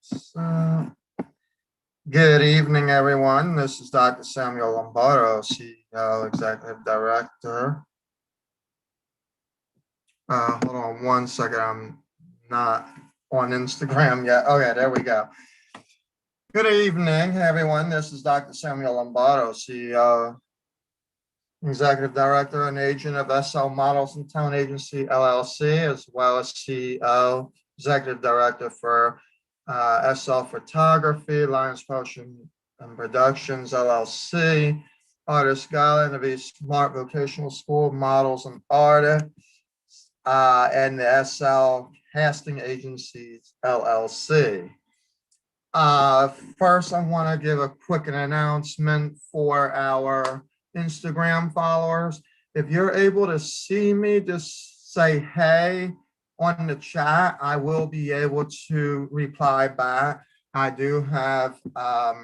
So, good evening, everyone. This is Dr. Samuel Lombardo, CEO, Executive Director. Hold on one second. I'm not on Instagram yet. Okay, there we go. Good evening, everyone. This is Dr. Samuel Lombardo, CEO, Executive Director and Agent of SL Models and Talent Agency, LLC, as well as CEO, Executive Director for SL Photography, Lions Potion and Productions, LLC, Artist Gala, and the Smart Vocational School, Models and Artists, and the SL Casting Agencies, LLC. First, I want to give a quick announcement for our Instagram followers. If you're able to see me, just say hey on the chat. I will be able to reply back. I do have a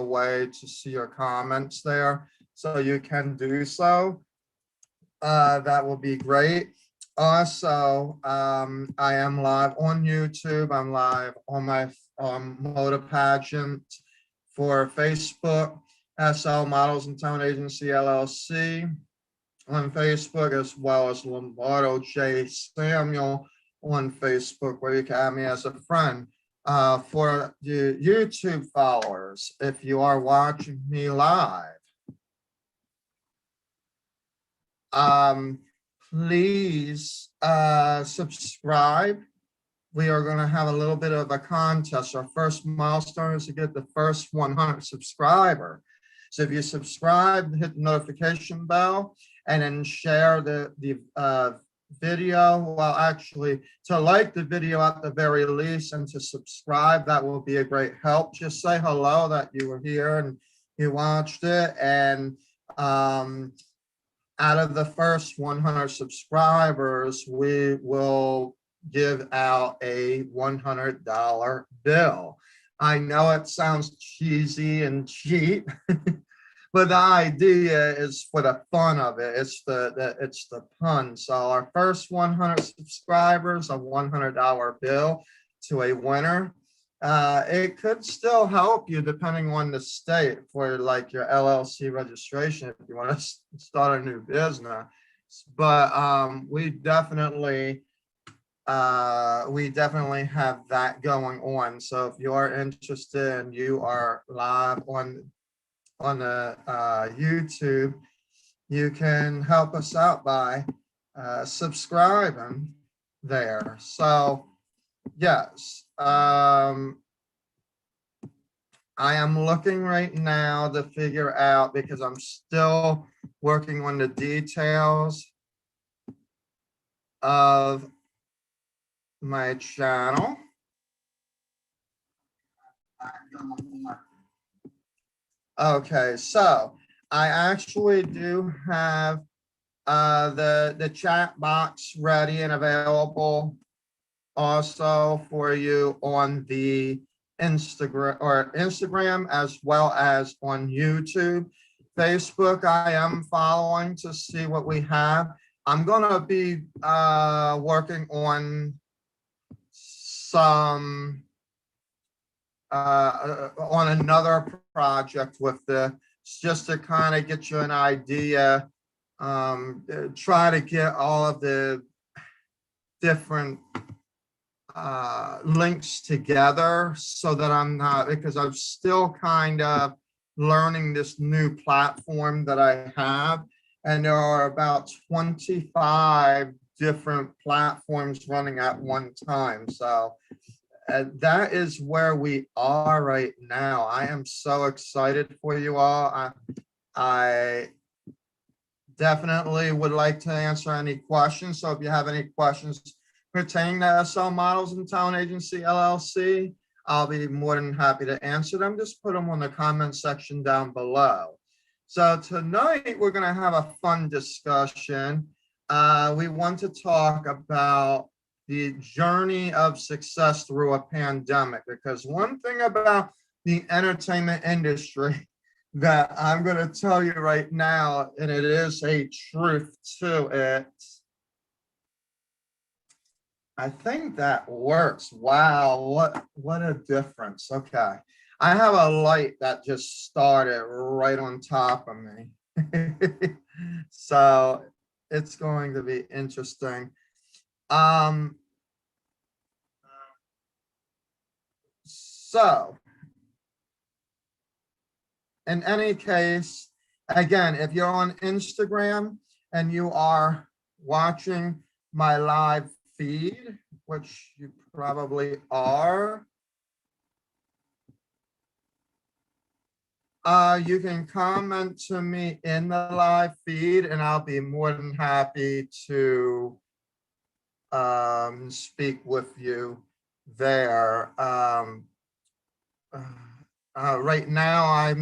way to see your comments there, so you can do so. That will be great. Also, I am live on YouTube. I'm live on my Moda Pageant for Facebook, SL Models and Talent Agency, LLC on Facebook, as well as Lombardo J. Samuel on Facebook, where you can add me as a friend. For the YouTube followers, if you are watching me live, please subscribe. We are going to have a little bit of a contest. Our first milestone is to get the first 100 subscriber. So if you subscribe, hit the notification bell, and then share the video. Well, actually, to like the video at the very least, and to subscribe, that will be a great help. Just say hello, that you were here and you watched it. And out of the first 100 subscribers, we will give out a $100 bill. I know it sounds cheesy and cheap, but the idea is for the fun of it. It's the fun. So our first 100 subscribers, a $100 bill to a winner. It could still help you depending on the state for like your LLC registration if you want to start a new business. But we definitely have that going on. So if you are interested and you are live on the YouTube, you can help us out by subscribing there. So yes, I am looking right now to figure out, because I'm still working on the details of my channel. Okay, so I actually do have the chat box ready and available also for you on the Instagram as well as on YouTube. Facebook, I am following to see what we have. I'm gonna be working on some on another project with this, just to kind of get you an idea, try to get all of the different links together so that I'm not, because I'm still kind of learning this new platform that I have, and there are about 25 different platforms running at one time. So that is where we are right now. I am so excited for you all. I definitely would like to answer any questions. So if you have any questions pertaining to SL Models and Talent Agency, LLC, I'll be more than happy to answer them. Just put them on the comment section down below. So tonight we're going to have a fun discussion. We want to talk about the journey of success through a pandemic, because one thing about the entertainment industry that I'm going to tell you right now, and it is a truth to it, I think that works. Wow, what a difference. Okay. I have a light that just started right on top of me. So it's going to be interesting. Um, so in any case, again, if you're on Instagram and you are watching my live feed, which you probably are, you can comment to me in the live feed and I'll be more than happy to speak with you there. Right now,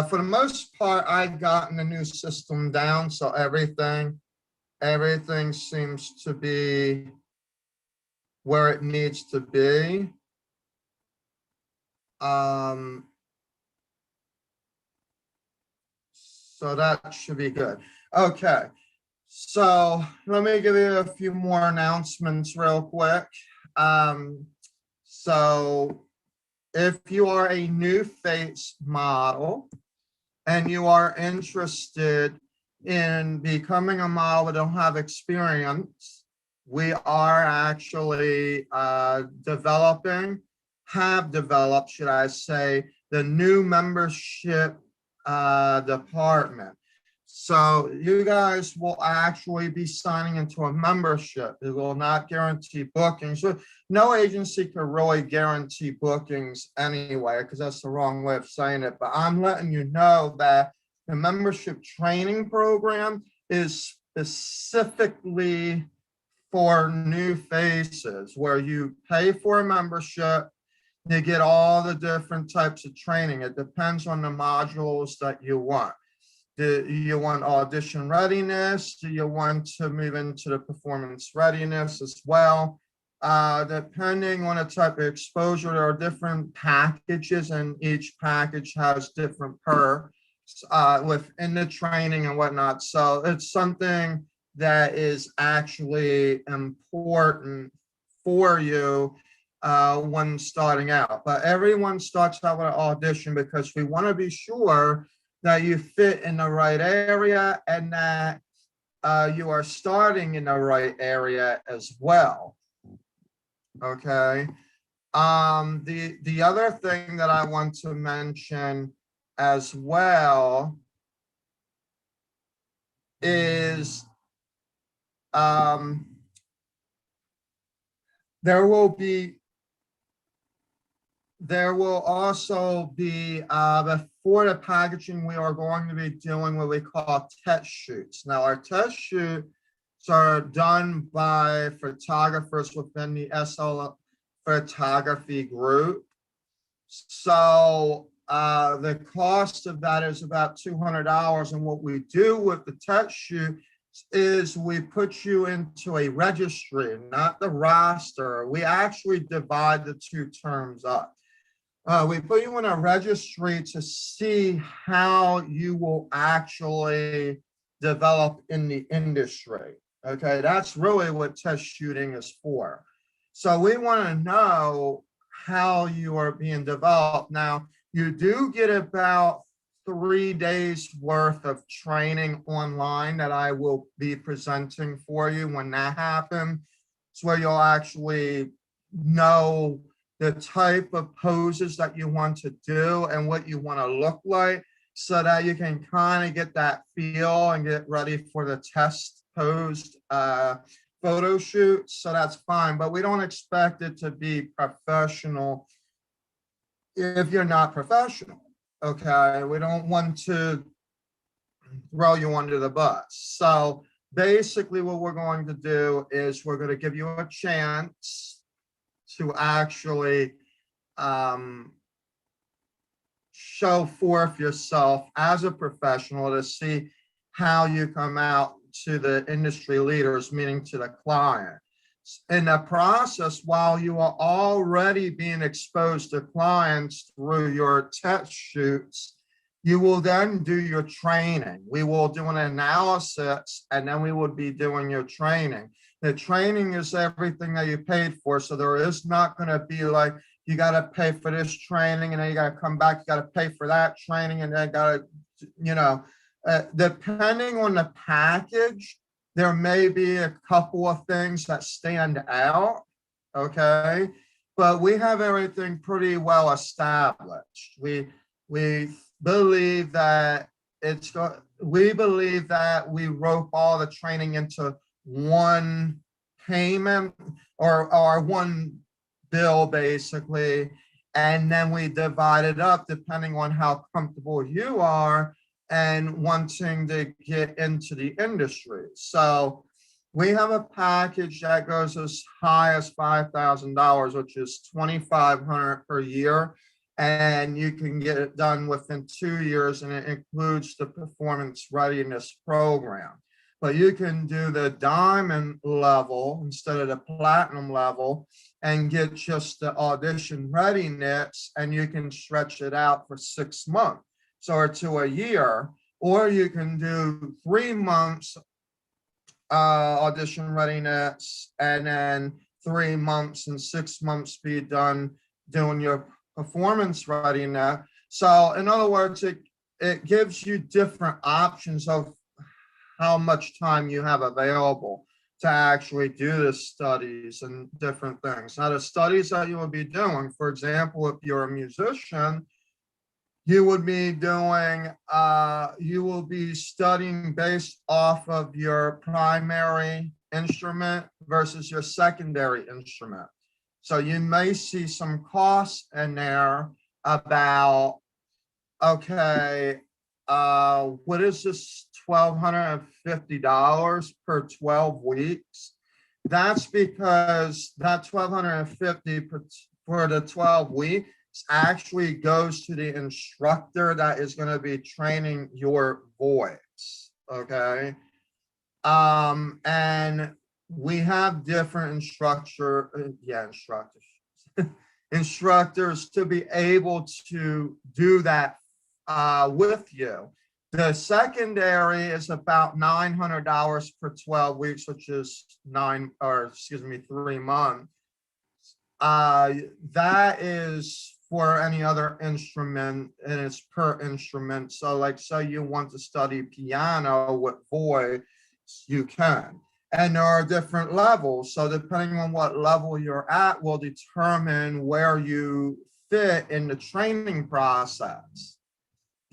for the most part, I've gotten the new system down, so everything seems to be where it needs to be. So that should be good. Okay, so let me give you a few more announcements real quick. So if you are a new face model and you are interested in becoming a model but don't have experience, we are actually have developed, should I say, the new membership department. So you guys will actually be signing into a membership. It will not guarantee bookings. So no agency can really guarantee bookings anyway, because that's the wrong way of saying it. But I'm letting you know that the membership training program is specifically for new faces, where you pay for a membership, you get all the different types of training. It depends on the modules that you want. Do you want audition readiness? Do you want to move into the performance readiness as well? Depending on the type of exposure, there are different packages, and each package has different perks within the training and whatnot. So it's something that is actually important for you when starting out. But everyone starts out with an audition because we want to be sure that you fit in the right area and that you are starting in the right area as well. Okay. The other thing that I want to mention as well is there will also be before the packaging, we are going to be doing what we call test shoots. Now, our test shoots are done by photographers within the SL photography group. So the cost of that is about $200. And what we do with the test shoot is we put you into a registry, not the roster. We actually divide the two terms up. We put you in a registry to see how you will actually develop in the industry. Okay, that's really what test shooting is for. So we want to know how you are being developed. Now, you do get about 3 days worth of training online that I will be presenting for you when that happens. It's where you'll actually know the type of poses that you want to do and what you want to look like, so that you can kind of get that feel and get ready for the test pose photo shoot. So that's fine, but we don't expect it to be professional if you're not professional. Okay, we don't want to throw you under the bus. So basically what we're going to do is we're going to give you a chance to actually show forth yourself as a professional, to see how you come out to the industry leaders, meaning to the client. In the process, while you are already being exposed to clients through your test shoots, You will then do your training. We will do an analysis, and then we would be doing your training. The training is everything that you paid for. So there is not going to be like, you got to pay for this training and then you got to come back, you got to pay for that training and then got to, depending on the package, there may be a couple of things that stand out. Okay. But we have everything pretty well established. We believe that we believe that we rope all the training into one payment or one bill basically, and then we divide it up depending on how comfortable you are and wanting to get into the industry. So we have a package that goes as high as $5,000, which is $2,500 per year. And you can get it done within 2 years, and it includes the performance readiness program. But you can do the diamond level instead of the platinum level and get just the audition readiness, and you can stretch it out for 6 months or to a year, or you can do 3 months audition readiness and then 3 months and 6 months be done doing your performance readiness. So in other words, it gives you different options of how much time you have available to actually do the studies and different things. Now, the studies that you will be doing, for example, if you're a musician, you would be doing, you will be studying based off of your primary instrument versus your secondary instrument. So you may see some costs in there about, okay, what is this $1,250 per 12 weeks? That's because that $1,250 for the 12 weeks actually goes to the instructor that is going to be training your voice. Okay. And we have different instructors to be able to do that with you. The secondary is about $900 per 12 weeks, which is 3 months. That is for any other instrument, and it's per instrument. So like, say you want to study piano with voice, you can. And there are different levels. So depending on what level you're at will determine where you fit in the training process.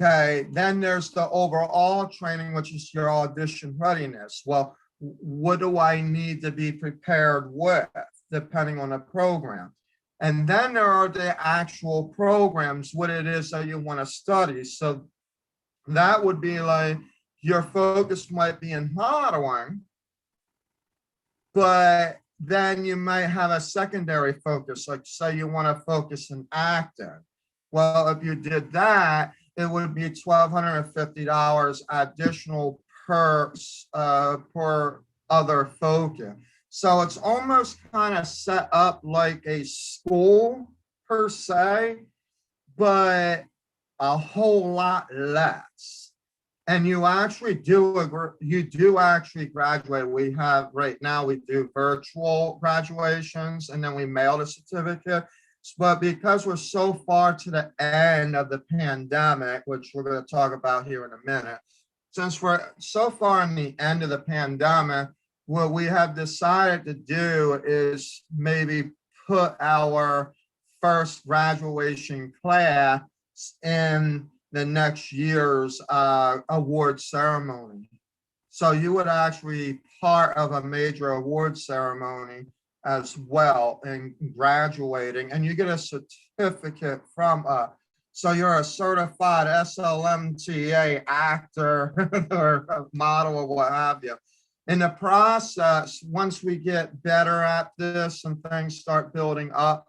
Okay, then there's the overall training, which is your audition readiness. Well, what do I need to be prepared with, depending on the program? And then there are the actual programs, what it is that you want to study. So that would be like, your focus might be in modeling, but then you might have a secondary focus, like say you want to focus in acting. Well, if you did that, it would be $1,250 additional per other focus. So it's almost kind of set up like a school per se, but a whole lot less. And you actually do actually graduate. We have right now, we do virtual graduations and then we mail the certificate. But because we're so far to the end of the pandemic, which we're going to talk about here in a minute, since we're so far in the end of the pandemic, what we have decided to do is maybe put our first graduation class in the next year's award ceremony. So you would actually be part of a major award ceremony as well in graduating, and you get a certificate from us. So you're a certified SLMTA actor or model or what have you. In the process, once we get better at this and things start building up,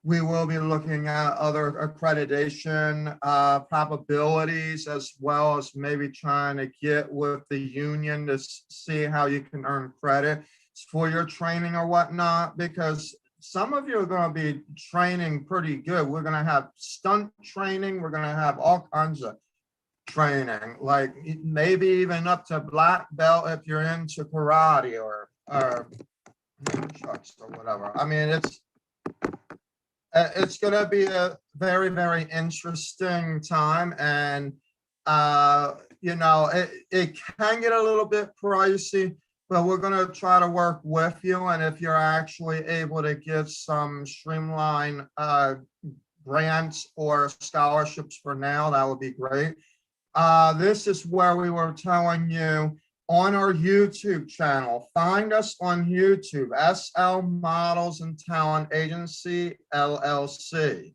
we will be looking at other accreditation probabilities, as well as maybe trying to get with the union to see how you can earn credit for your training or whatnot, because some of you are going to be training pretty good. We're going to have stunt training. We're going to have all kinds of training, like maybe even up to black belt if you're into karate or nunchucks or whatever. I mean, it's going to be a very, very interesting time. And, you know, it can get a little bit pricey, but we're going to try to work with you. And if you're actually able to get some streamlined grants or scholarships for now, that would be great. This is where we were telling you on our YouTube channel. Find us on YouTube, SL Models and Talent Agency, LLC.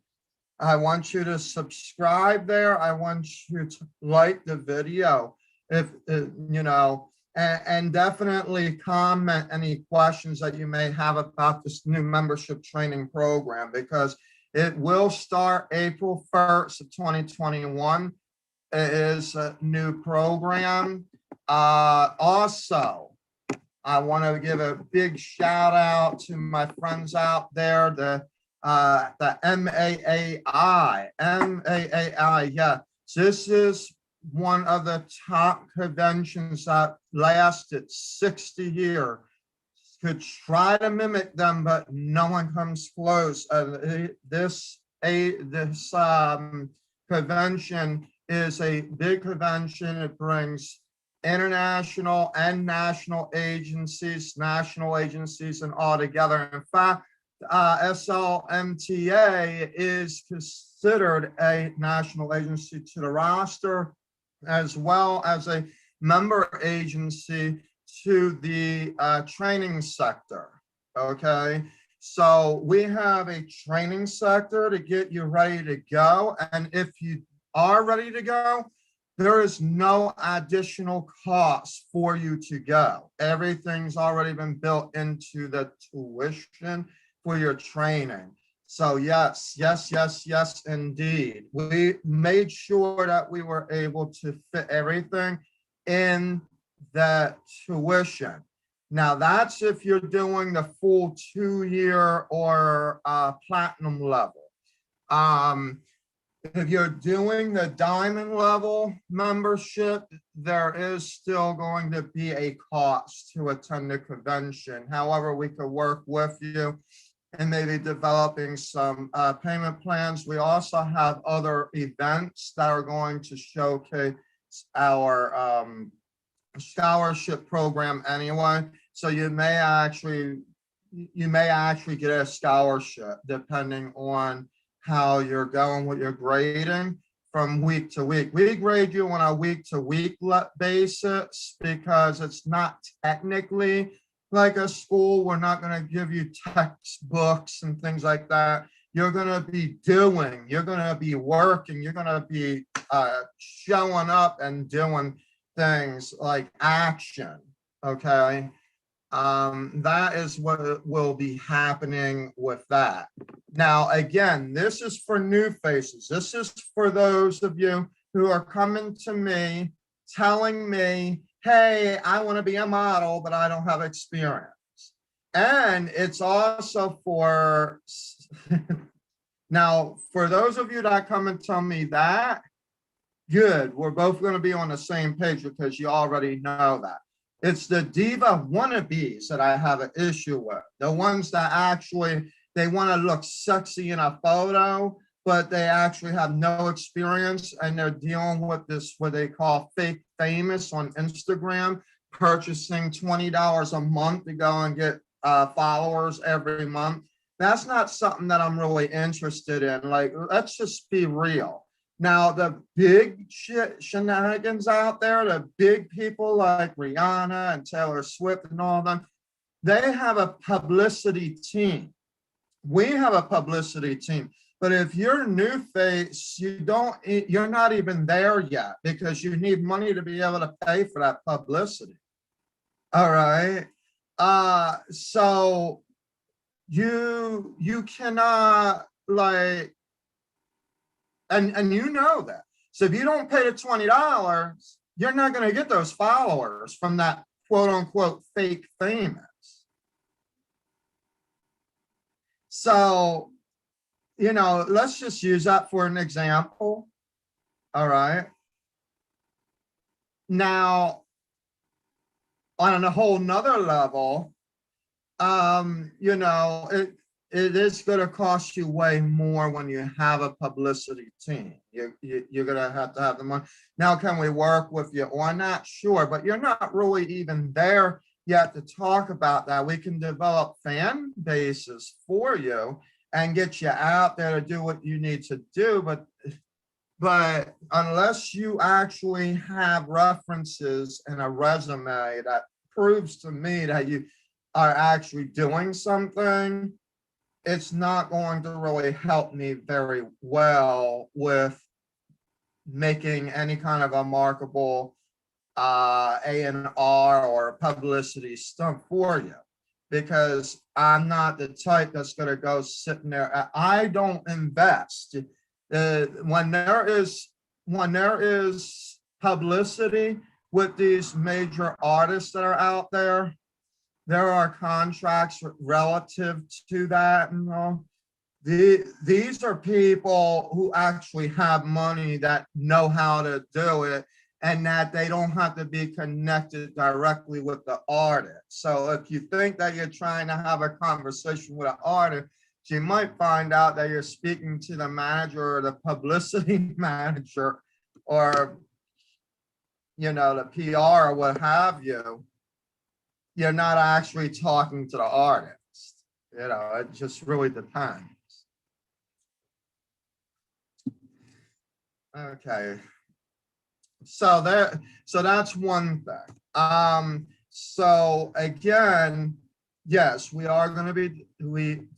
I want you to subscribe there. I want you to like the video, if you know, and definitely comment any questions that you may have about this new membership training program, because it will start April 1st of 2021. It is a new program. Also, I want to give a big shout out to my friends out there, the MAAI, yeah. This is one of the top conventions that lasted 60 years. Could try to mimic them, but no one comes close. This convention is a big convention. It brings international and national agencies and all together. In fact, SLMTA is considered a national agency to the roster, as well as a member agency to the training sector. Okay, so we have a training sector to get you ready to go. And if you are ready to go, there is no additional cost for you to go. Everything's already been built into the tuition for your training. So yes, indeed. We made sure that we were able to fit everything in the tuition. Now that's if you're doing the full 2-year or platinum level. If you're doing the diamond level membership, there is still going to be a cost to attend the convention. However, we could work with you and maybe developing some payment plans. We also have other events that are going to showcase our scholarship program anyway. So you may actually get a scholarship depending on how you're going with your grading from week to week. We grade you on a week-to-week basis because it's not technically like a school. We're not going to give you textbooks and things like that. You're going to be doing, you're going to be working, you're going to be showing up and doing things like action, okay? That is what will be happening with that. Now, again, this is for new faces. This is for those of you who are coming to me, telling me, hey, I want to be a model, but I don't have experience. And it's also for, now, for those of you that come and tell me that, good, we're both going to be on the same page because you already know that. It's the diva wannabes that I have an issue with. The ones that actually, they want to look sexy in a photo, but they actually have no experience, and they're dealing with this, what they call fake famous on Instagram, purchasing $20 a month to go and get followers every month. That's not something that I'm really interested in. Like, let's just be real. Now, the big shenanigans out there, the big people like Rihanna and Taylor Swift and all of them, they have a publicity team. We have a publicity team. But if you're new face, you're not even there yet because you need money to be able to pay for that publicity. All right. So you cannot, like, and you know that. So if you don't pay the $20, you're not going to get those followers from that quote unquote fake famous. So, you know, let's just use that for an example. All right. Now, on a whole nother level, you know, it is going to cost you way more when you have a publicity team. You're going to have the money. Now, can we work with you on that? Sure, but you're not really even there yet to talk about that. We can develop fan bases for you and get you out there to do what you need to do, but unless you actually have references and a resume that proves to me that you are actually doing something, it's not going to really help me very well with making any kind of a marketable A&R or publicity stunt for you, because I'm not the type that's going to go sitting there. I don't invest. When there is publicity with these major artists that are out there, there are contracts relative to that. You know, these are people who actually have money that know how to do it, and that they don't have to be connected directly with the artist. So if you think that you're trying to have a conversation with an artist, you might find out that you're speaking to the manager or the publicity manager, or, you know, the PR or what have you. You're not actually talking to the artist. You know, it just really depends. Okay. So that's one thing. So again, yes, we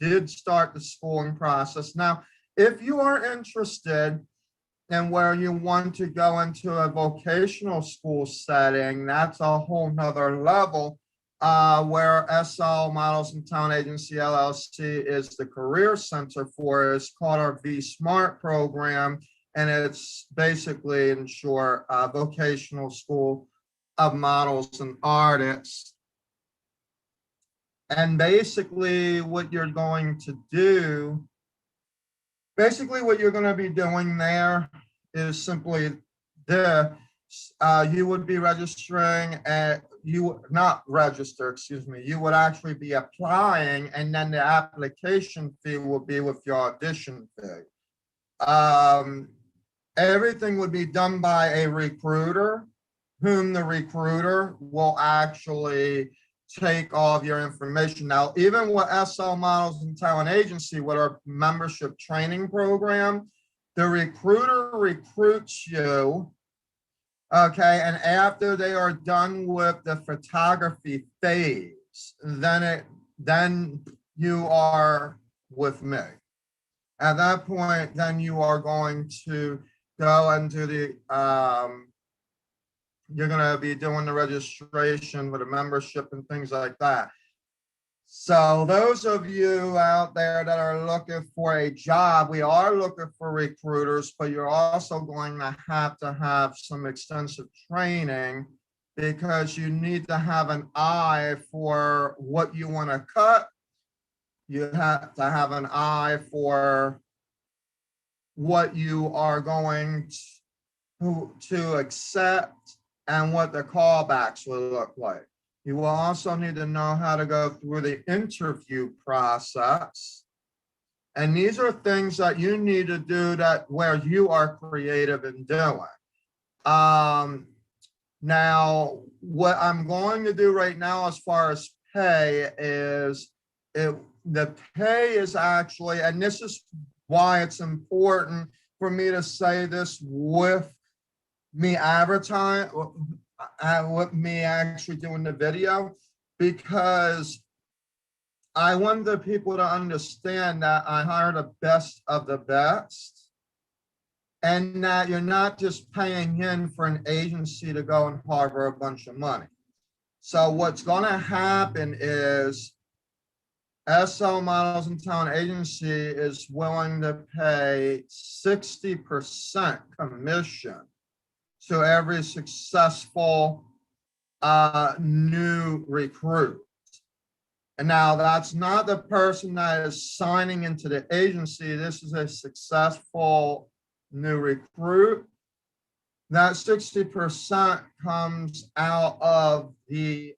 did start the schooling process. Now, if you are interested in where you want to go into a vocational school setting, that's a whole nother level, where SL Models and Talent Agency LLC is the career center for. It's called our V Smart program, and it's basically, in short, a vocational school of models and artists. And basically what you're going to be doing there is simply you would be registering you would actually be applying, and then the application fee will be with your audition fee. Everything would be done by a recruiter, whom the recruiter will actually take all of your information. Now, even with SL Models and Talent Agency, with our membership training program, the recruiter recruits you, okay, and after they are done with the photography phase, then you are with me. At that point, then you are going to go and do you're going to be doing the registration with a membership and things like that. So those of you out there that are looking for a job, we are looking for recruiters, but you're also going to have some extensive training, because you need to have an eye for what you want to cut. You have to have an eye for what you are going to accept and what the callbacks will look like. You will also need to know how to go through the interview process. And these are things that you need to do where you are creative in doing. Now, what I'm going to do right now as far as pay is, the pay is actually, and this is why it's important for me to say this with me with me actually doing the video, because I want the people to understand that I hire the best of the best, and that you're not just paying in for an agency to go and harbor a bunch of money. So what's going to happen is SL Models and Talent Agency is willing to pay 60% commission to every successful new recruit. And now that's not the person that is signing into the agency. This is a successful new recruit that 60% comes out of the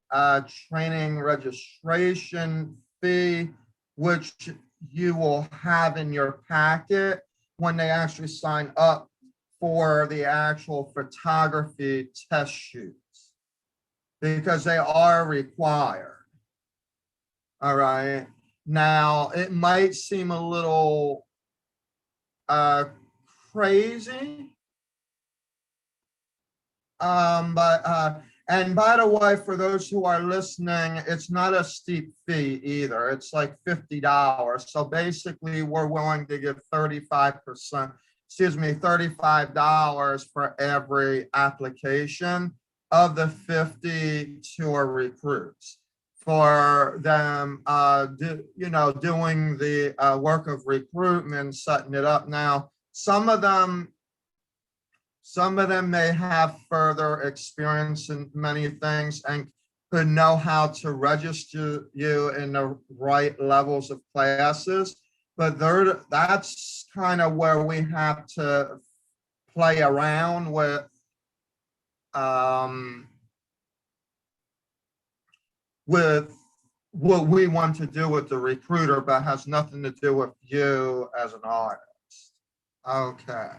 training registration fee, which you will have in your packet when they actually sign up for the actual photography test shoots, because they are required. All right. Now, it might seem a little crazy, and by the way, for those who are listening, it's not a steep fee either. It's like $50. So basically, we're willing to give 35%, $35 for every application of the 50 to our recruits for them, doing the work of recruitment, setting it up. Now, some of them may have further experience in many things and could know how to register you in the right levels of classes, but that's kind of where we have to play around with what we want to do with the recruiter, but has nothing to do with you as an artist. Okay.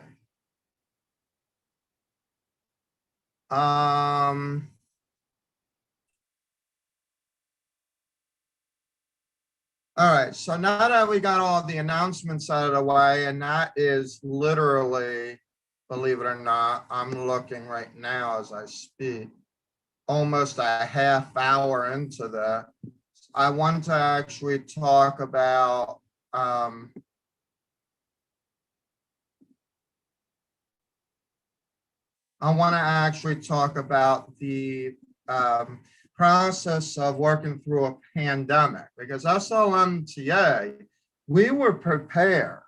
All right, so now that we got all the announcements out of the way, and that is literally, believe it or not, I'm looking right now as I speak, almost a half hour into that. I want to actually talk about the process of working through a pandemic, because SLMTA, we were prepared.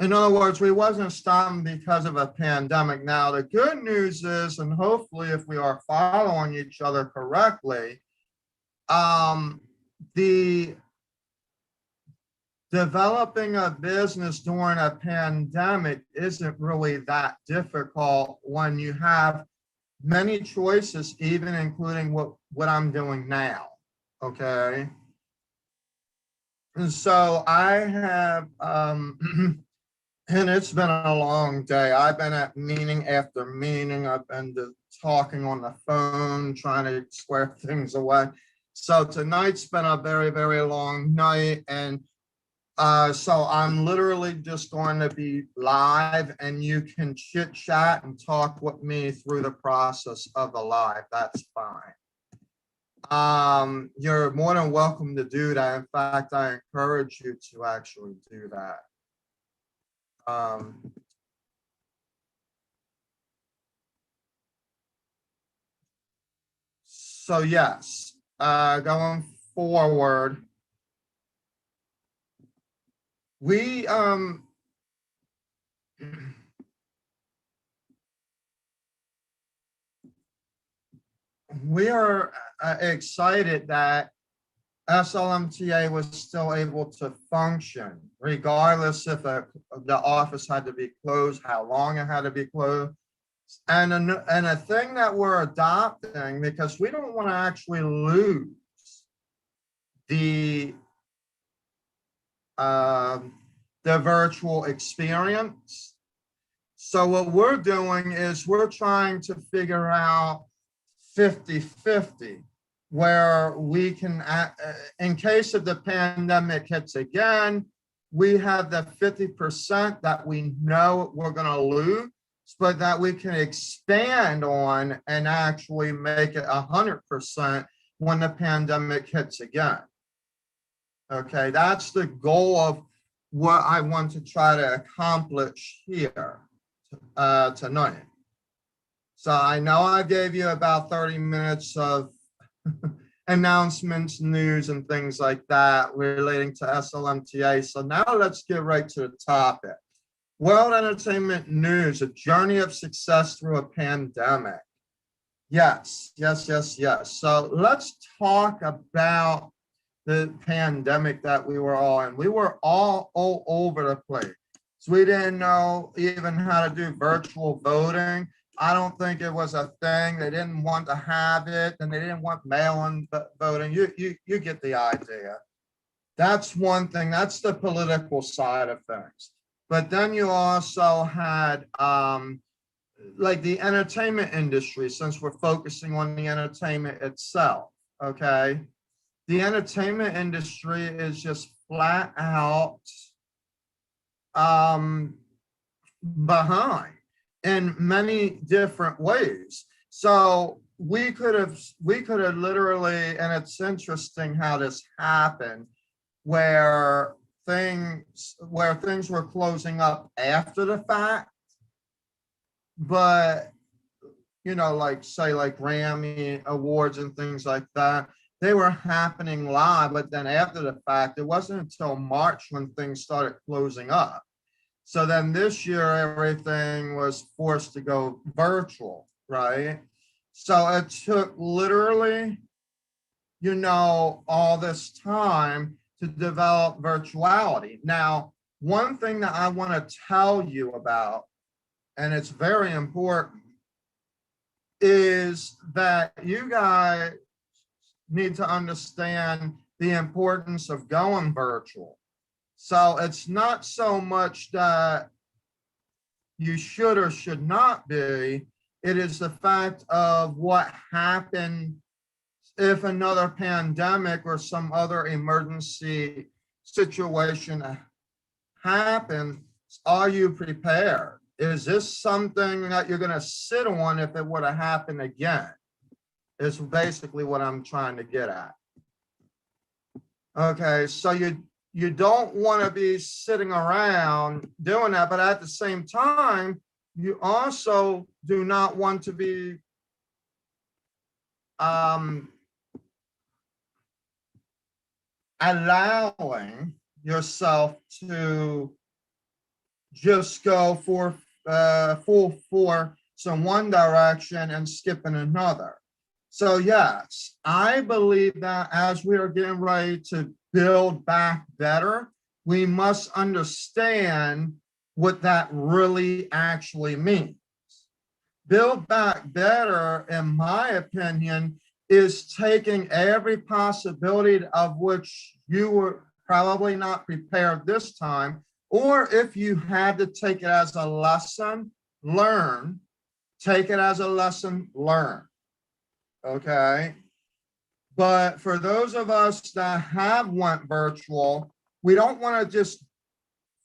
In other words, we wasn't stopping because of a pandemic. Now, the good news is, and hopefully if we are following each other correctly, the developing a business during a pandemic isn't really that difficult when you have many choices, even including what I'm doing now, okay? And so I have, and it's been a long day. I've been at meeting after meeting. I've been talking on the phone, trying to square things away. So tonight's been a very, very long night. And so I'm literally just going to be live, and you can chit chat and talk with me through the process of the live. That's fine. You're more than welcome to do that. In fact, I encourage you to actually do that. So yes, going forward, we are excited that SLMTA was still able to function, regardless if the office had to be closed, how long it had to be closed. And a thing that we're adopting, because we don't want to actually lose the virtual experience. So what we're doing is we're trying to figure out 50-50, where we can, in case of the pandemic hits again, we have the 50% that we know we're going to lose, but that we can expand on and actually make it 100% when the pandemic hits again. Okay, that's the goal of what I want to try to accomplish here tonight. So I know I gave you about 30 minutes of announcements, news, and things like that relating to SLMTA. So now let's get right to the topic. World entertainment news, a journey of success through a pandemic. Yes. So let's talk about the pandemic that we were all in. We were all over the place. So we didn't know even how to do virtual voting. I don't think it was a thing. They didn't want to have it, and they didn't want mail-in voting. You get the idea. That's one thing. That's the political side of things. But then you also had like the entertainment industry, since we're focusing on the entertainment itself, okay? The entertainment industry is just flat out behind in many different ways. So we could have literally, and it's interesting how this happened, where things were closing up after the fact, but like say like Grammy awards and things like that, they were happening live, but then after the fact, it wasn't until March when things started closing up. So then this year, everything was forced to go virtual, right? So it took literally, all this time to develop virtuality. Now, one thing that I want to tell you about, and it's very important, is that you guys need to understand the importance of going virtual. So it's not so much that you should or should not be, it is the fact of what happened if another pandemic or some other emergency situation happens. Are you prepared? Is this something that you're going to sit on if it would have happened again? Is basically what I'm trying to get at. Okay, so you don't want to be sitting around doing that, but at the same time, you also do not want to be allowing yourself to just go for full force in one direction and skip in another. So yes, I believe that as we are getting ready to build back better, we must understand what that really actually means. Build back better, in my opinion, is taking every possibility of which you were probably not prepared this time, or if you had to take it as a lesson, learn, take it as a lesson, learn. Okay. But for those of us that have went virtual, we don't want to just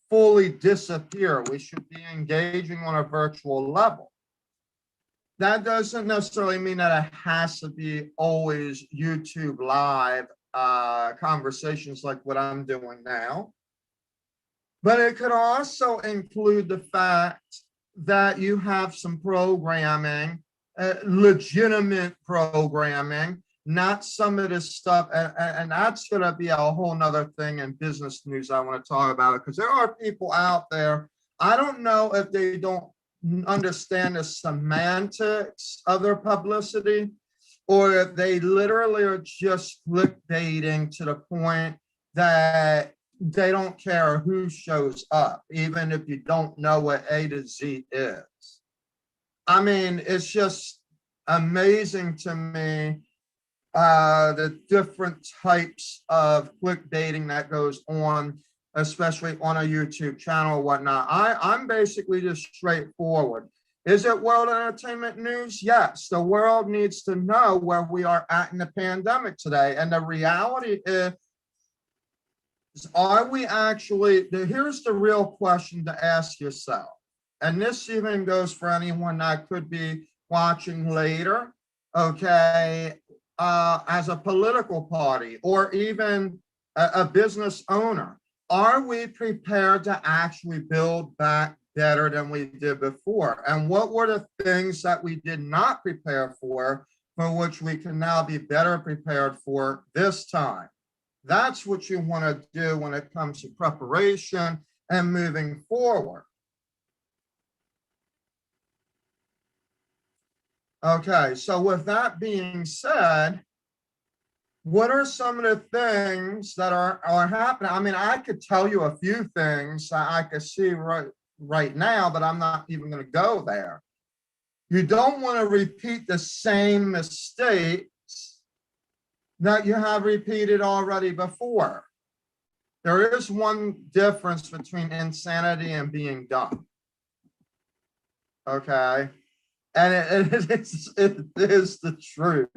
fully disappear. We should be engaging on a virtual level. That doesn't necessarily mean that it has to be always YouTube live conversations like what I'm doing now. But it could also include the fact that you have some programming, legitimate programming, not some of this stuff. And that's going to be a whole nother thing in business news I want to talk about, because there are people out there, I don't know if they don't understand the semantics of their publicity, or if they literally are just clickbaiting to the point that they don't care who shows up, even if you don't know what A to Z is. I mean, it's just amazing to me, the different types of clickbaiting that goes on, especially on a YouTube channel or whatnot. I'm basically just straightforward. Is it world entertainment news? Yes, the world needs to know where we are at in the pandemic today. And the reality is, are we actually, here's the real question to ask yourself. And this even goes for anyone that could be watching later, okay, as a political party or even a business owner. Are we prepared to actually build back better than we did before? And what were the things that we did not prepare for which we can now be better prepared for this time? That's what you want to do when it comes to preparation and moving forward. Okay, so with that being said, what are some of the things that are happening? I mean, I could tell you a few things that I could see right now, but I'm not even going to go there. You don't want to repeat the same mistakes that you have repeated already before. There is one difference between insanity and being dumb. Okay. And it is the truth.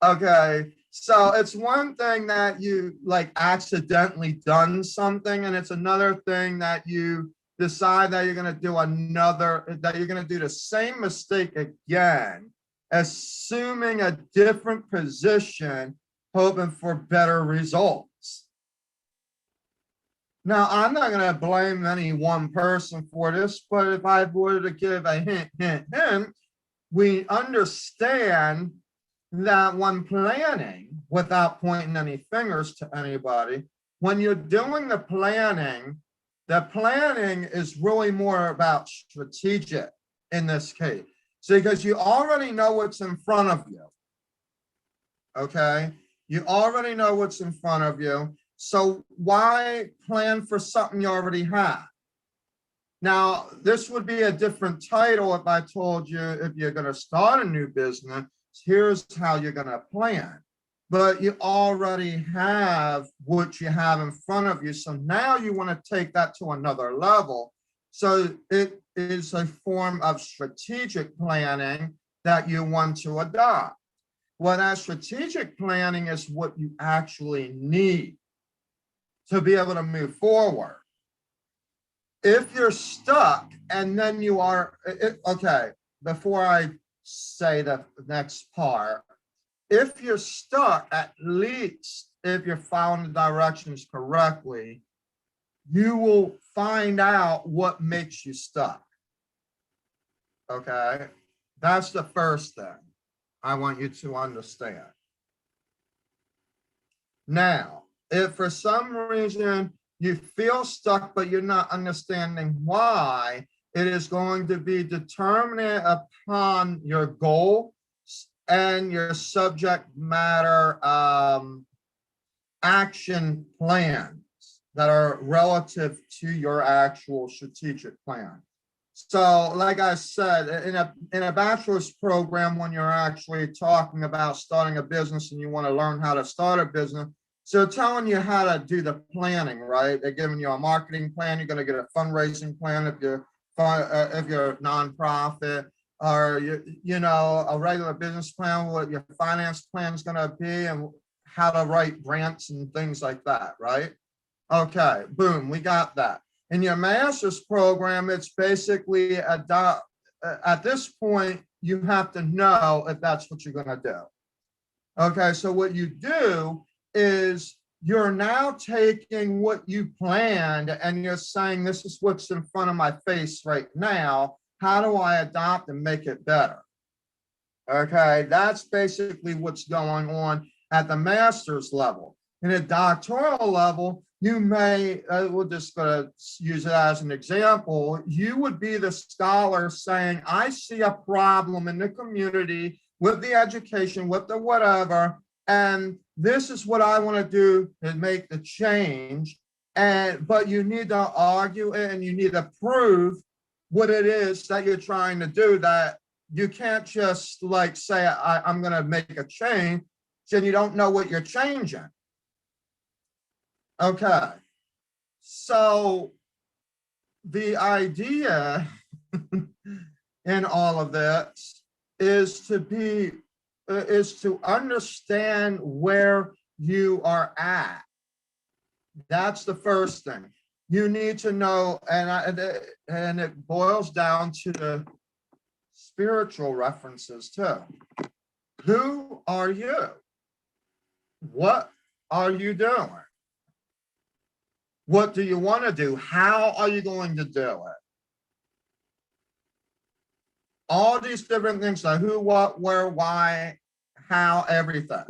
Okay. So it's one thing that you like accidentally done something, and it's another thing that you decide that you're going to do that you're going to do the same mistake again, assuming a different position, hoping for better results. Now, I'm not going to blame any one person for this, but if I were to give a hint, we understand that when planning, without pointing any fingers to anybody, when you're doing the planning is really more about strategic in this case. So because you already know what's in front of you. Okay. You already know what's in front of you. So why plan for something you already have? Now, this would be a different title if I told you if you're going to start a new business, here's how you're going to plan. But you already have what you have in front of you. So now you want to take that to another level. So it is a form of strategic planning that you want to adopt. Well, that strategic planning is what you actually need to be able to move forward. If you're stuck and then you are, okay, before I say the next part, if you're stuck, at least if you're following the directions correctly, you will find out what makes you stuck. Okay, that's the first thing I want you to understand. Now, if for some reason you feel stuck, but you're not understanding why, it is going to be determinant upon your goal and your subject matter action plans that are relative to your actual strategic plan. So like I said, in a bachelor's program, when you're actually talking about starting a business and you want to learn how to start a business, so telling you how to do the planning, right? They're giving you a marketing plan. You're going to get a fundraising plan if you're a nonprofit, or you know, a regular business plan, what your finance plan is going to be, and how to write grants and things like that, right? Okay, boom, we got that. In your master's program, it's basically at this point, you have to know if that's what you're going to do. Okay, so what you do is you're now taking what you planned and you're saying, this is what's in front of my face right now. How do I adopt and make it better? Okay, that's basically what's going on at the master's level. In a doctoral level, you may, we're just going to use it as an example, you would be the scholar saying, I see a problem in the community with the education, with the whatever, and this is what I want to do to make the change. But you need to argue it and you need to prove what it is that you're trying to do, that you can't just like say, I'm going to make a change, and you don't know what you're changing. Okay, so the idea in all of this is to understand where you are at. That's the first thing. You need to know, and it boils down to the spiritual references too. Who are you? What are you doing? What do you want to do? How are you going to do it? All these different things, like who, what, where, why, how, everything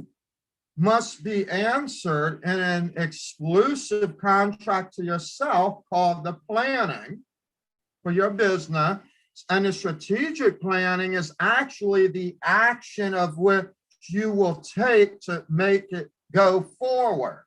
must be answered in an exclusive contract to yourself called the planning for your business. And the strategic planning is actually the action of which you will take to make it go forward.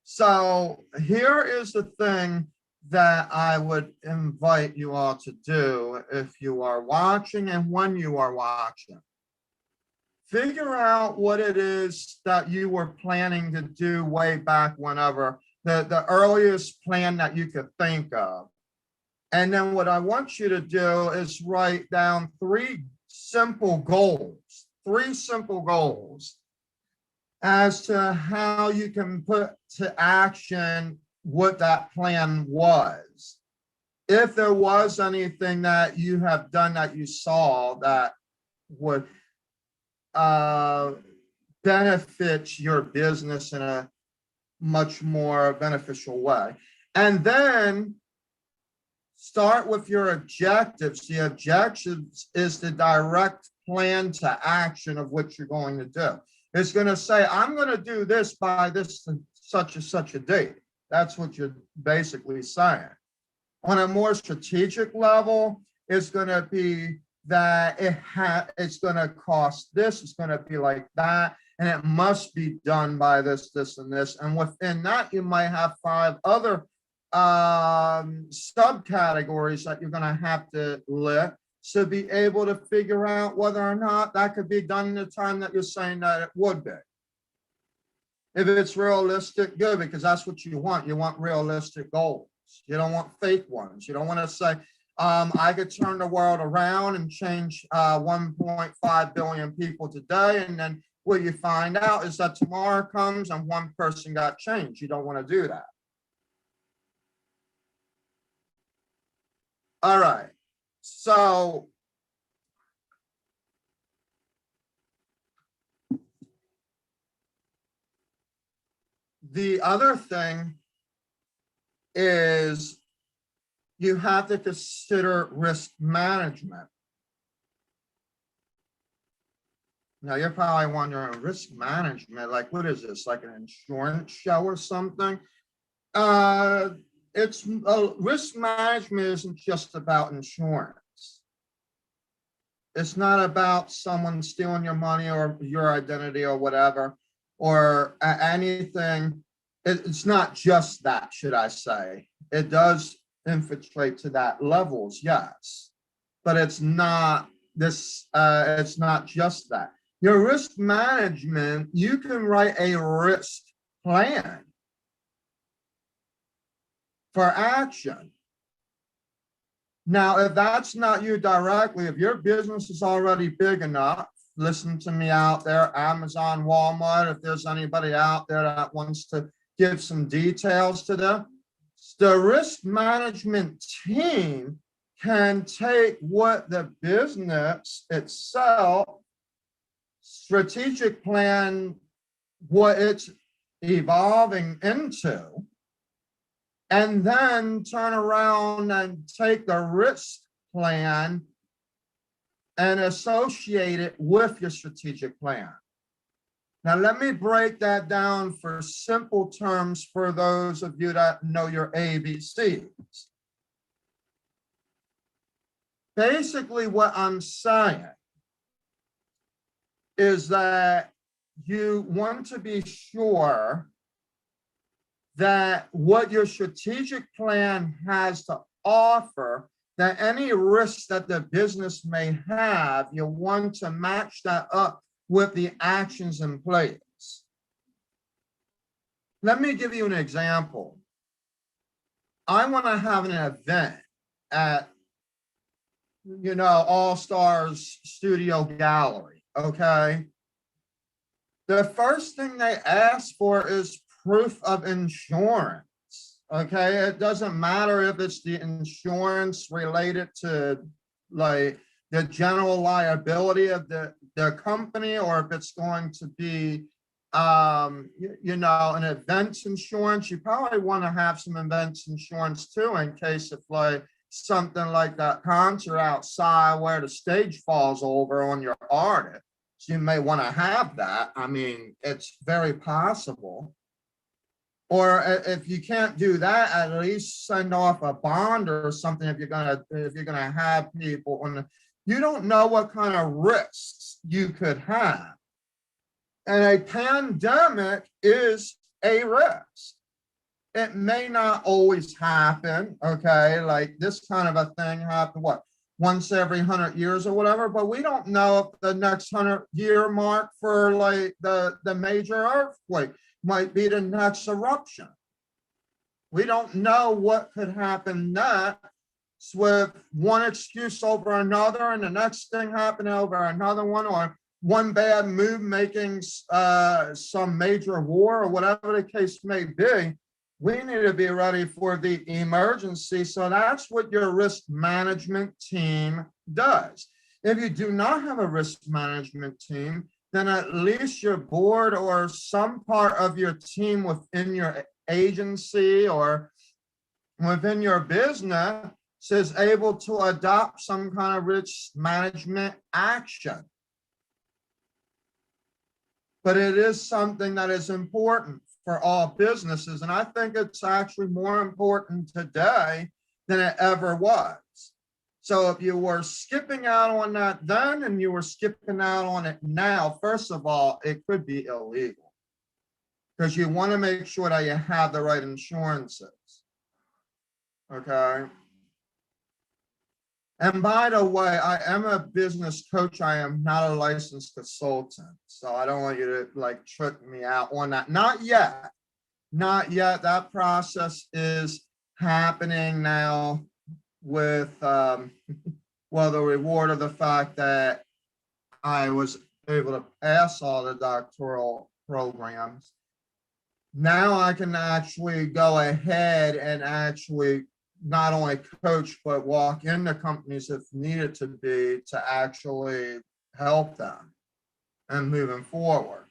So here is the thing that I would invite you all to do if you are watching and when you are watching. Figure out what it is that you were planning to do way back whenever, the earliest plan that you could think of. And then what I want you to do is write down three simple goals as to how you can put to action what that plan was. If there was anything that you have done that you saw that would benefit your business in a much more beneficial way. And then start with your objectives. The objectives is the direct plan to action of what you're going to do. It's going to say, I'm going to do this by this such and such a date. That's what you're basically saying. On a more strategic level, it's going to be that it's going to cost this, it's going to be like that, and it must be done by this, this, and this. And within that, you might have 5 other subcategories that you're going to have to list to be able to figure out whether or not that could be done in the time that you're saying that it would be. If it's realistic, good, because that's what you want. You want realistic goals. You don't want fake ones. You don't want to say, I could turn the world around and change 1.5 billion people today. And then what you find out is that tomorrow comes and 1 person got changed. You don't want to do that. All right. So the other thing is you have to consider risk management. Now you're probably wondering, risk management, like what is this, like an insurance show or something? It's risk management isn't just about insurance. It's not about someone stealing your money or your identity or whatever, or anything. It's not just that, should I say. It does infiltrate to that levels, yes, but it's not this, it's not just that. Your risk management, you can write a risk plan for action. Now, if that's not you directly, if your business is already big enough, listen to me out there, Amazon, Walmart, if there's anybody out there that wants to give some details to them, the risk management team can take what the business itself, strategic plan, what it's evolving into, and then turn around and take the risk plan and associate it with your strategic plan. Now, let me break that down for simple terms for those of you that know your ABCs. Basically, what I'm saying is that you want to be sure that what your strategic plan has to offer, that any risks that the business may have, you want to match that up with the actions in place. Let me give you an example. I want to have an event at, All Stars Studio Gallery, okay? The first thing they ask for is proof of insurance, okay? It doesn't matter if it's the insurance related to like the general liability of the company, or if it's going to be, an events insurance. You probably want to have some events insurance too, in case if like something like that concert outside where the stage falls over on your artist, you may want to have that. I mean, it's very possible. Or if you can't do that, at least send off a bond or something if you're gonna have people on the, you don't know what kind of risks you could have. And a pandemic is a risk. It may not always happen, okay? Like this kind of a thing happened, what, once every 100 years or whatever, but we don't know if the next 100-year mark for like the major earthquake might be the next eruption. We don't know what could happen next with one excuse over another and the next thing happening over another one, or one bad move making some major war or whatever the case may be. We need to be ready for the emergency. So that's what your risk management team does. If you do not have a risk management team, then at least your board or some part of your team within your agency or within your business is able to adopt some kind of risk management action. But it is something that is important for all businesses. And I think it's actually more important today than it ever was. So if you were skipping out on that then and you were skipping out on it now, first of all, it could be illegal because you want to make sure that you have the right insurances. Okay. And by the way, I am a business coach. I am not a licensed consultant. So I don't want you to like trick me out on that. Not yet. Not yet. That process is happening now with, well, the reward of the fact that I was able to pass all the doctoral programs. Now I can actually go ahead and actually not only coach, but walk into companies if needed to be to actually help them and moving forward.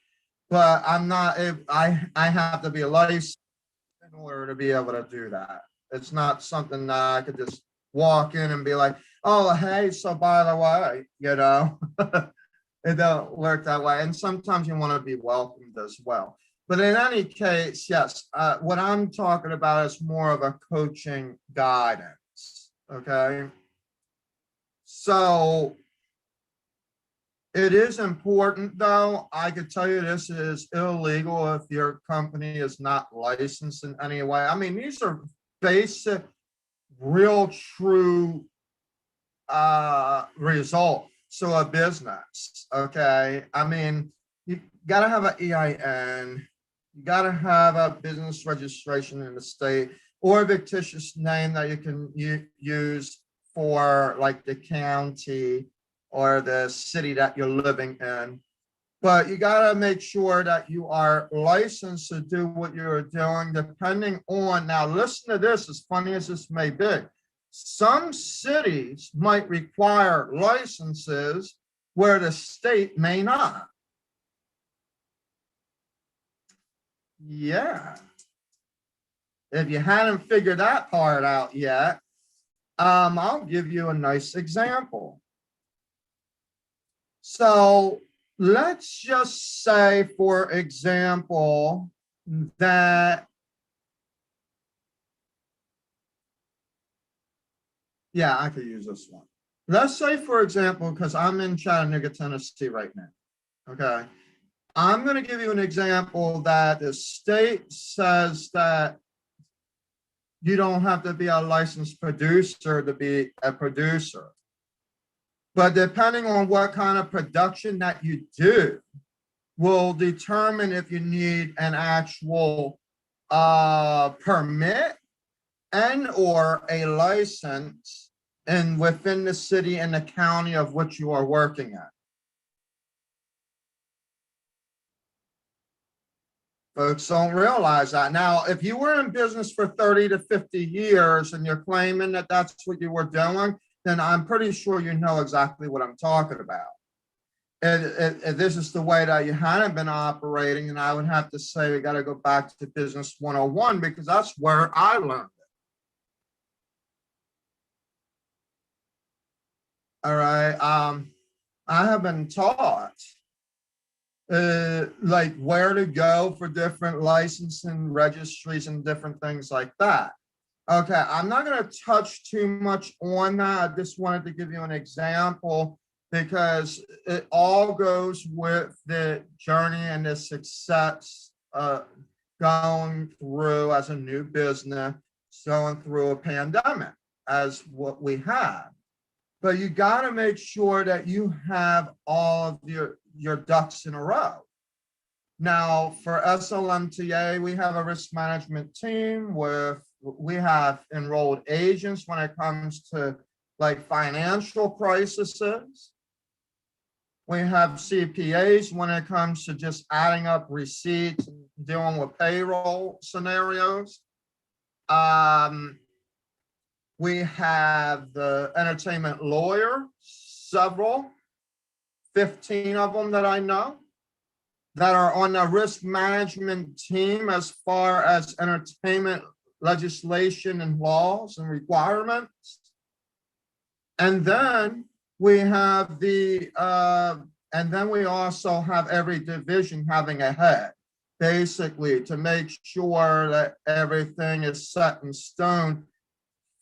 But I'm not, I have to be licensed in order to be able to do that. It's not something that I could just walk in and be like, oh, hey, so by the way, you know, it don't work that way. And sometimes you want to be welcomed as well. But in any case, yes, what I'm talking about is more of a coaching guidance, okay? So it is important, though. I could tell you this is illegal if your company is not licensed in any way. I mean, these are basic, real, true results to a business, okay? I mean, you got to have an EIN. You got to have a business registration in the state or a fictitious name that you can use for like the county or the city that you're living in. But you got to make sure that you are licensed to do what you're doing, depending on, now listen to this, as funny as this may be. Some cities might require licenses where the state may not. Yeah. If you hadn't figured that part out yet, I'll give you a nice example. So let's just say, for example, that, yeah, I could use this one. Let's say, for example, because I'm in Chattanooga, Tennessee right now, okay? I'm going to give you an example that the state says that you don't have to be a licensed producer to be a producer. But depending on what kind of production that you do will determine if you need an actual permit and or a license and within the city and the county of which you are working at. Folks don't realize that. Now, if you were in business for 30 to 50 years and you're claiming that that's what you were doing, then I'm pretty sure you know exactly what I'm talking about. And this is the way that you hadn't been operating, and I would have to say we got to go back to Business 101 because that's where I learned it. All right. I have been taught like where to go for different licensing registries and different things like that. Okay, I'm not going to touch too much on that. I just wanted to give you an example because it all goes with the journey and the success going through as a new business, going through a pandemic as what we have. But you got to make sure that you have all of your ducks in a row. Now, for SLMTA, we have a risk management team we have enrolled agents when it comes to like financial crises. We have CPAs when it comes to just adding up receipts and dealing with payroll scenarios. We have the entertainment lawyer, several, 15 of them that I know, that are on the risk management team as far as entertainment legislation and laws and requirements. And then we have and then we also have every division having a head, basically to make sure that everything is set in stone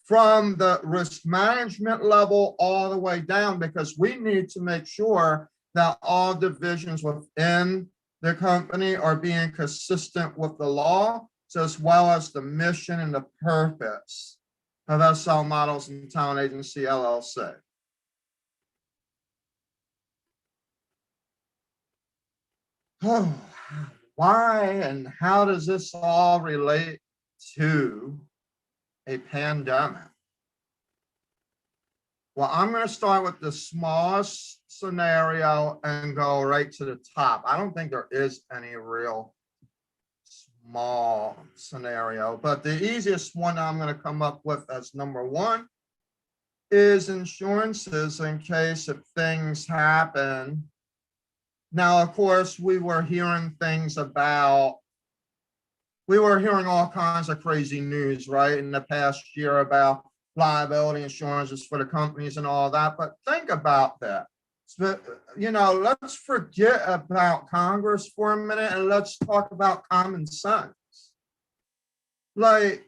from the risk management level all the way down, because we need to make sure that all divisions within the company are being consistent with the law, as well as the mission and the purpose of SL Models and Talent Agency LLC. Oh, why and how does this all relate to a pandemic? Well, I'm going to start with the smallest scenario and go right to the top. I don't think there is any real small scenario, but the easiest one I'm going to come up with as number one is insurances in case if things happen. Now, of course, we were hearing all kinds of crazy news, right, in the past year about liability insurances for the companies and all that. But think about that. So, let's forget about Congress for a minute and let's talk about common sense. Like,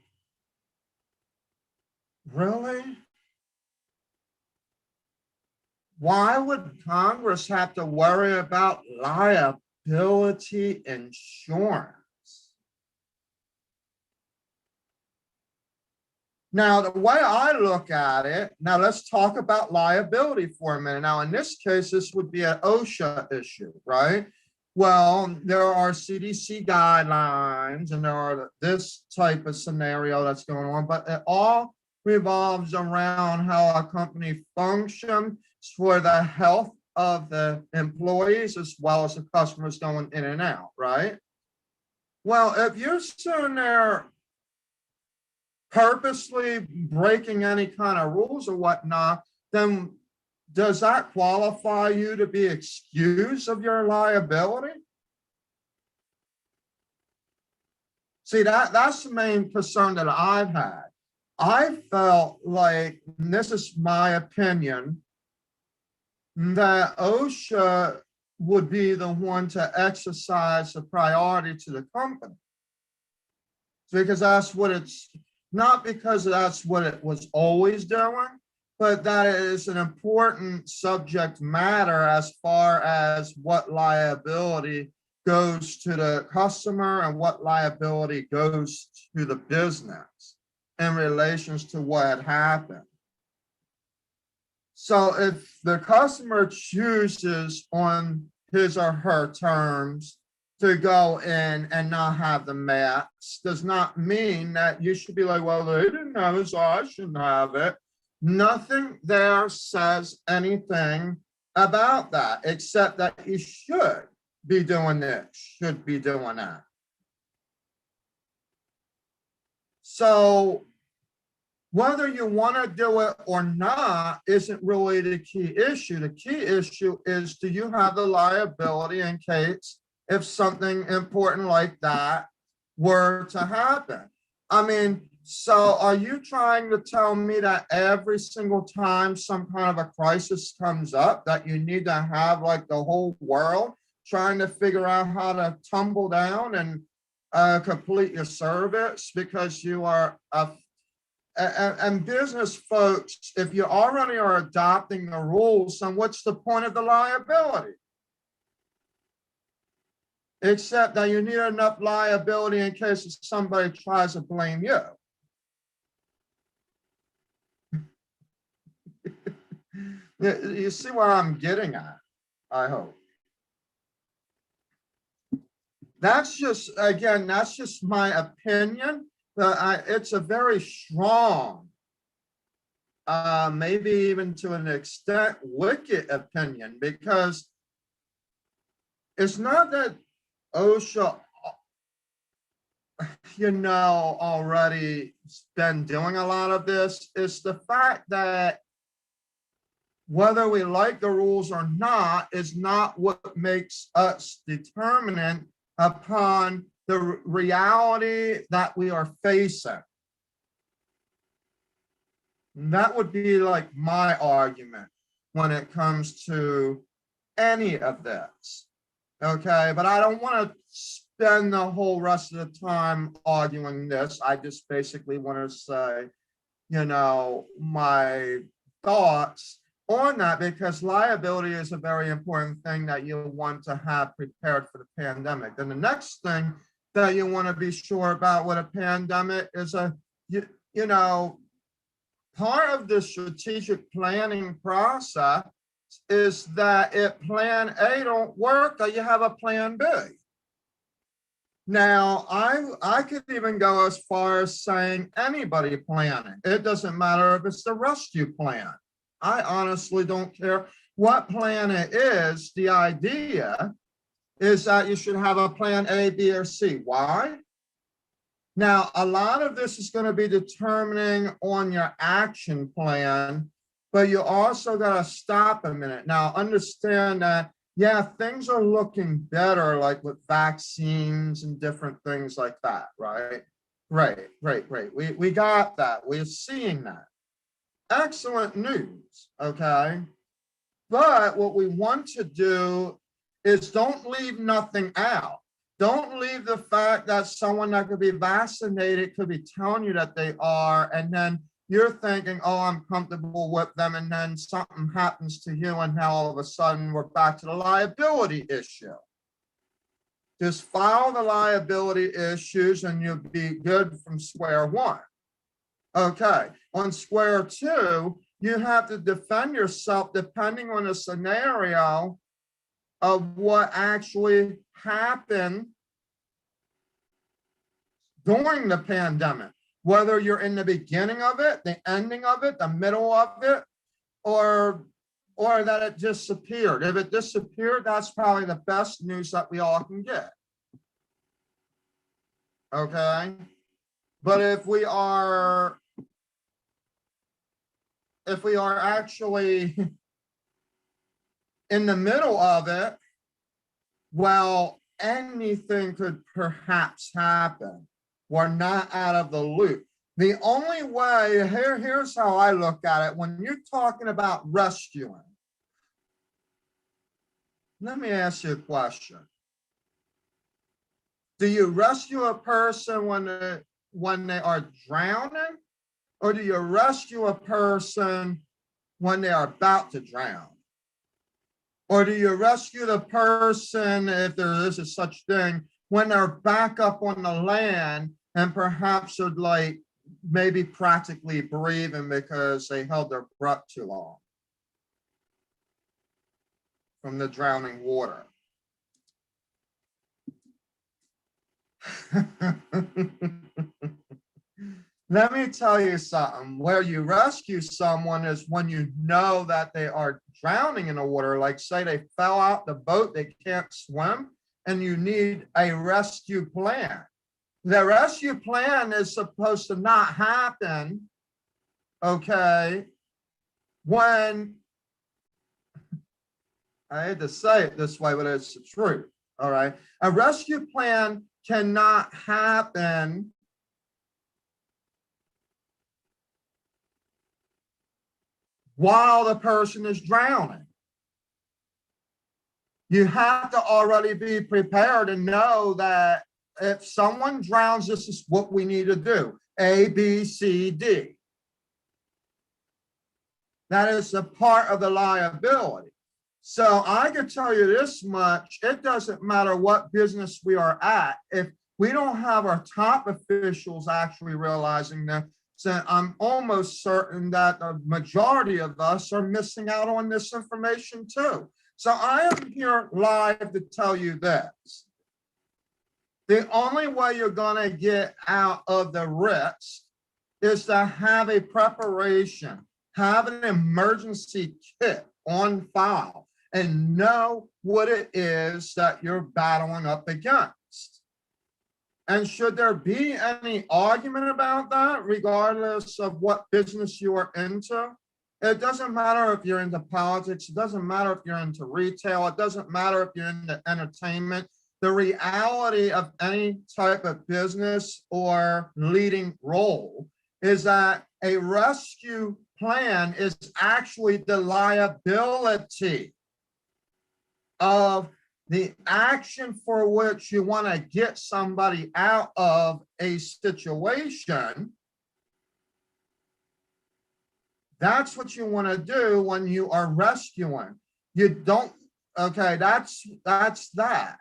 really? Why would Congress have to worry about liability insurance? Now, the way I look at it, now let's talk about liability for a minute. Now, in this case, this would be an OSHA issue, right? Well, there are CDC guidelines and there are this type of scenario that's going on, but it all revolves around how a company functions for the health of the employees as well as the customers going in and out, right? Well, if you're sitting there purposely breaking any kind of rules or whatnot, then does that qualify you to be excused of your liability? See, that's the main concern that I've had. I felt like, and this is my opinion, that OSHA would be the one to exercise the priority to the company. Because that's what it's, not because that's what it was always doing, but that is an important subject matter as far as what liability goes to the customer and what liability goes to the business in relations to what had happened. So if the customer chooses on his or her terms to go in and not have the mask, does not mean that you should be like, well, they didn't have it, so I shouldn't have it. Nothing there says anything about that, except that you should be doing this, should be doing that. So whether you want to do it or not isn't really the key issue. The key issue is, do you have the liability in case if something important like that were to happen? I mean, so are you trying to tell me that every single time some kind of a crisis comes up that you need to have like the whole world trying to figure out how to tumble down and complete your service because you are and business folks, if you already are adopting the rules, then what's the point of the liability? Except that you need enough liability in case somebody tries to blame you. You see where I'm getting at, I hope. That's just, again, that's just my opinion. It's a very strong, maybe even to an extent, wicked opinion, because it's not that OSHA, already been doing a lot of this. It's the fact that whether we like the rules or not is not what makes us determinant upon the reality that we are facing. And that would be like my argument when it comes to any of this. Okay, but I don't want to spend the whole rest of the time arguing this. I just basically want to say, my thoughts on that, because liability is a very important thing that you want to have prepared for the pandemic. And the next thing that you want to be sure about with a pandemic is part of the strategic planning process is that if plan A don't work, that you have a plan B. Now, I could even go as far as saying anybody planning. It doesn't matter if it's the rescue plan. I honestly don't care what plan it is. The idea is that you should have a plan A, B, or C. Why? Now, a lot of this is going to be determining on your action plan, but you also got to stop a minute. Now, understand that, yeah, things are looking better, like with vaccines and different things like that, right? Right. We got that. We're seeing that. Excellent news, okay? But what we want to do is don't leave nothing out. Don't leave the fact that someone that could be vaccinated could be telling you that they are, and then you're thinking, oh, I'm comfortable with them, and then something happens to you, and now all of a sudden we're back to the liability issue. Just file the liability issues and you'll be good from square one. Okay, on square two, you have to defend yourself depending on the scenario of what actually happened during the pandemic, whether you're in the beginning of it, the ending of it, the middle of it, or that it disappeared. If it disappeared, that's probably the best news that we all can get. Okay, but if we are actually in the middle of it, well, anything could perhaps happen. We're not out of the loop. The only way, here's how I look at it. When you're talking about rescuing, let me ask you a question. Do you rescue a person when they are drowning? Or do you rescue a person when they are about to drown? Or do you rescue the person, if there is a such thing, when they're back up on the land and perhaps would like maybe practically breathing because they held their breath too long from the drowning water? Let me tell you something. Where you rescue someone is when you know that they are drowning in the water. Like say they fell out the boat, they can't swim, and you need a rescue plan. The rescue plan is supposed to not happen, okay, when, I hate to say it this way, but it's the truth, all right? A rescue plan cannot happen while the person is drowning. You have to already be prepared and know that if someone drowns, this is what we need to do. A, B, C, D. That is a part of the liability. So I can tell you this much, it doesn't matter what business we are at. If we don't have our top officials actually realizing that, so I'm almost certain that the majority of us are missing out on this information too. So I am here live to tell you this. The only way you're going to get out of the risk is to have a preparation, have an emergency kit on file, and know what it is that you're battling up against. And should there be any argument about that, regardless of what business you are into, it doesn't matter if you're into politics, it doesn't matter if you're into retail, it doesn't matter if you're into entertainment. The reality of any type of business or leading role is that a rescue plan is actually the liability of the action for which you want to get somebody out of a situation. That's what you want to do when you are rescuing. You don't, okay, that's that.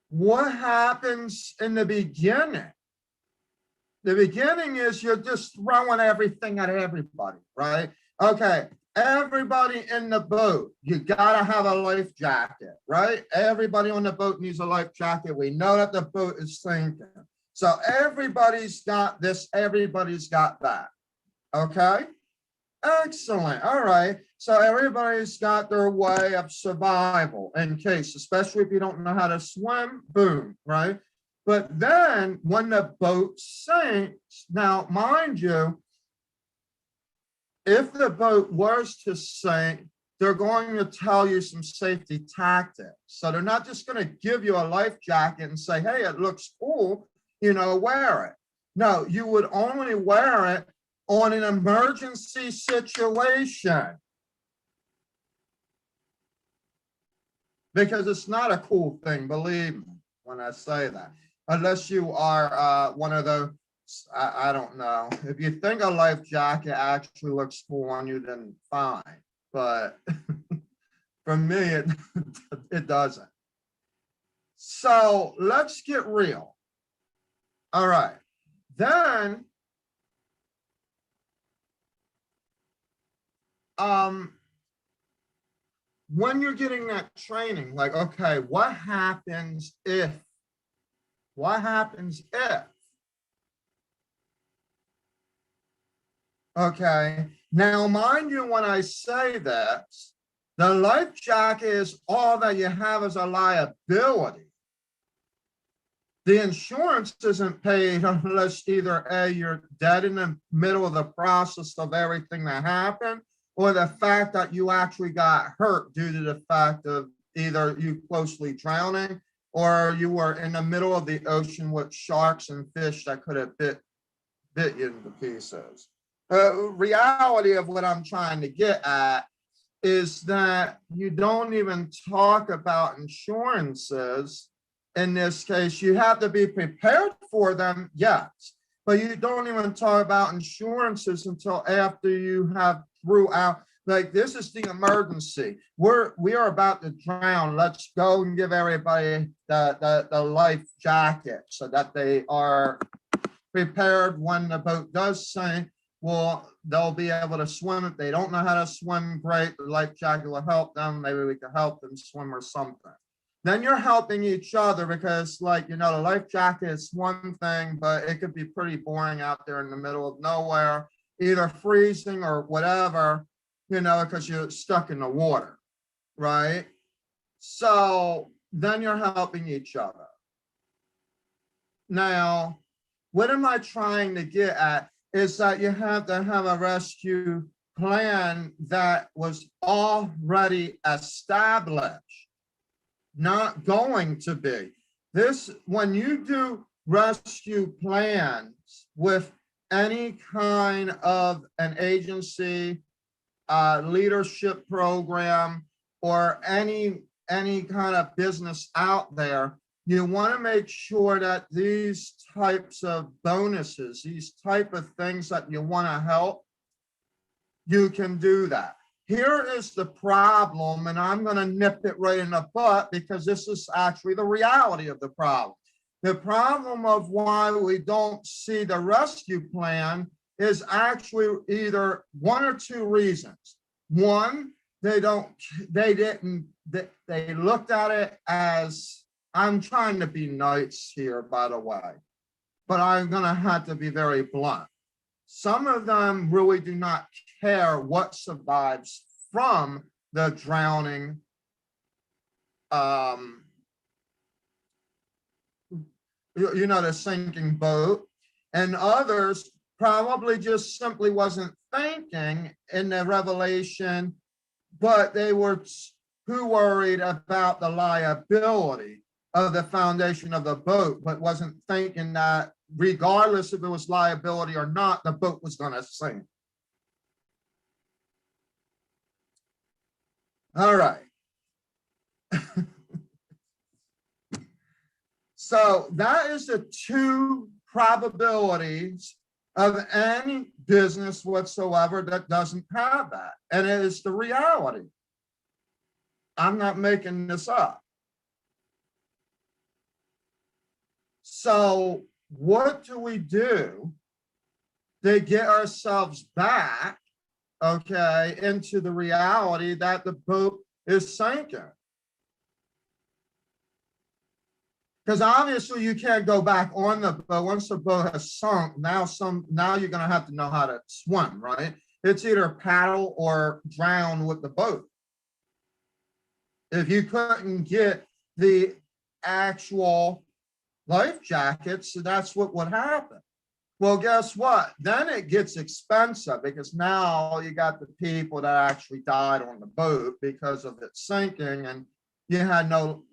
What happens in the beginning? The beginning is you're just throwing everything at everybody, right? Okay, everybody in the boat, you gotta have a life jacket, right? Everybody on the boat needs a life jacket. We know that the boat is sinking. So everybody's got this, everybody's got that, okay? Excellent, all right. So everybody's got their way of survival in case, especially if you don't know how to swim, boom, right? But then when the boat sinks, now mind you, if the boat was to sink, they're going to tell you some safety tactics. So they're not just going to give you a life jacket and say, hey, it looks cool, you know, wear it. No, you would only wear it on an emergency situation. Because it's not a cool thing, believe me, when I say that. Unless you are one of those, I don't know. If you think a life jacket actually looks cool on you, then fine. But for me, it doesn't. So let's get real. All right. Then, when you're getting that training, like, okay, what happens if? What happens if? Okay, now mind you, when I say that, the life jacket is all that you have as a liability. The insurance isn't paid unless either A, you're dead in the middle of the process of everything that happened, or the fact that you actually got hurt due to the fact of either you closely drowning or you were in the middle of the ocean with sharks and fish that could have bit you into pieces. Reality of what I'm trying to get at is that you don't even talk about insurances. In this case, you have to be prepared for them, yes, but you don't even talk about insurances until after you have throughout. Like, this is the emergency. We are about to drown. Let's go and give everybody the life jacket so that they are prepared when the boat does sink. Well, they'll be able to swim. If they don't know how to swim, great. The life jacket will help them. Maybe we can help them swim or something. Then you're helping each other because, like, you know, the life jacket is one thing, but it could be pretty boring out there in the middle of nowhere, either freezing or whatever, you know, because you're stuck in the water, right? So then you're helping each other. Now, what am I trying to get at is that you have to have a rescue plan that was already established, not going to be. This, when you do rescue plans with any kind of an agency, leadership program, or any kind of business out there, you want to make sure that these types of bonuses, these type of things that you want to help, you can do that. Here is the problem, and I'm going to nip it right in the butt because this is actually the reality of the problem. The problem of why we don't see the rescue plan is actually either one or two reasons. One, they looked at it as, I'm trying to be nice here, by the way, but I'm going to have to be very blunt. Some of them really do not care what survives from the drowning the sinking boat, and others probably just simply wasn't thinking in the revelation, but they were too worried about the liability of the foundation of the boat, but wasn't thinking that regardless if it was liability or not, the boat was going to sink. All right. So that is the two probabilities of any business whatsoever that doesn't have that. And it is the reality. I'm not making this up. So what do we do to get ourselves back, okay, into the reality that the boat is sinking? Because obviously you can't go back on the boat once the boat has sunk. Now you're going to have to know how to swim, right? It's either paddle or drown with the boat. If you couldn't get the actual life jackets, that's what would happen. Well, guess what? Then it gets expensive because now you got the people that actually died on the boat because of it sinking, and you had no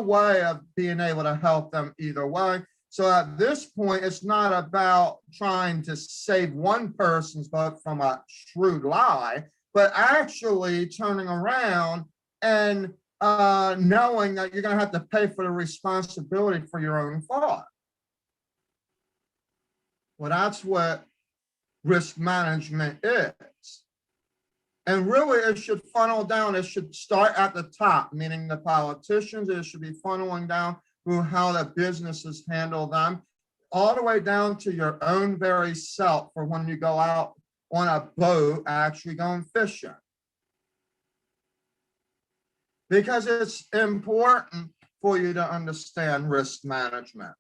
way of being able to help them either way. So at this point, it's not about trying to save one person's boat from a shrewd lie, but actually turning around and knowing that you're going to have to pay for the responsibility for your own fault. Well, that's what risk management is. And really, it should funnel down. It should start at the top, meaning the politicians. It should be funneling down through how the businesses handle them, all the way down to your own very self for when you go out on a boat, actually going fishing. Because it's important for you to understand risk management.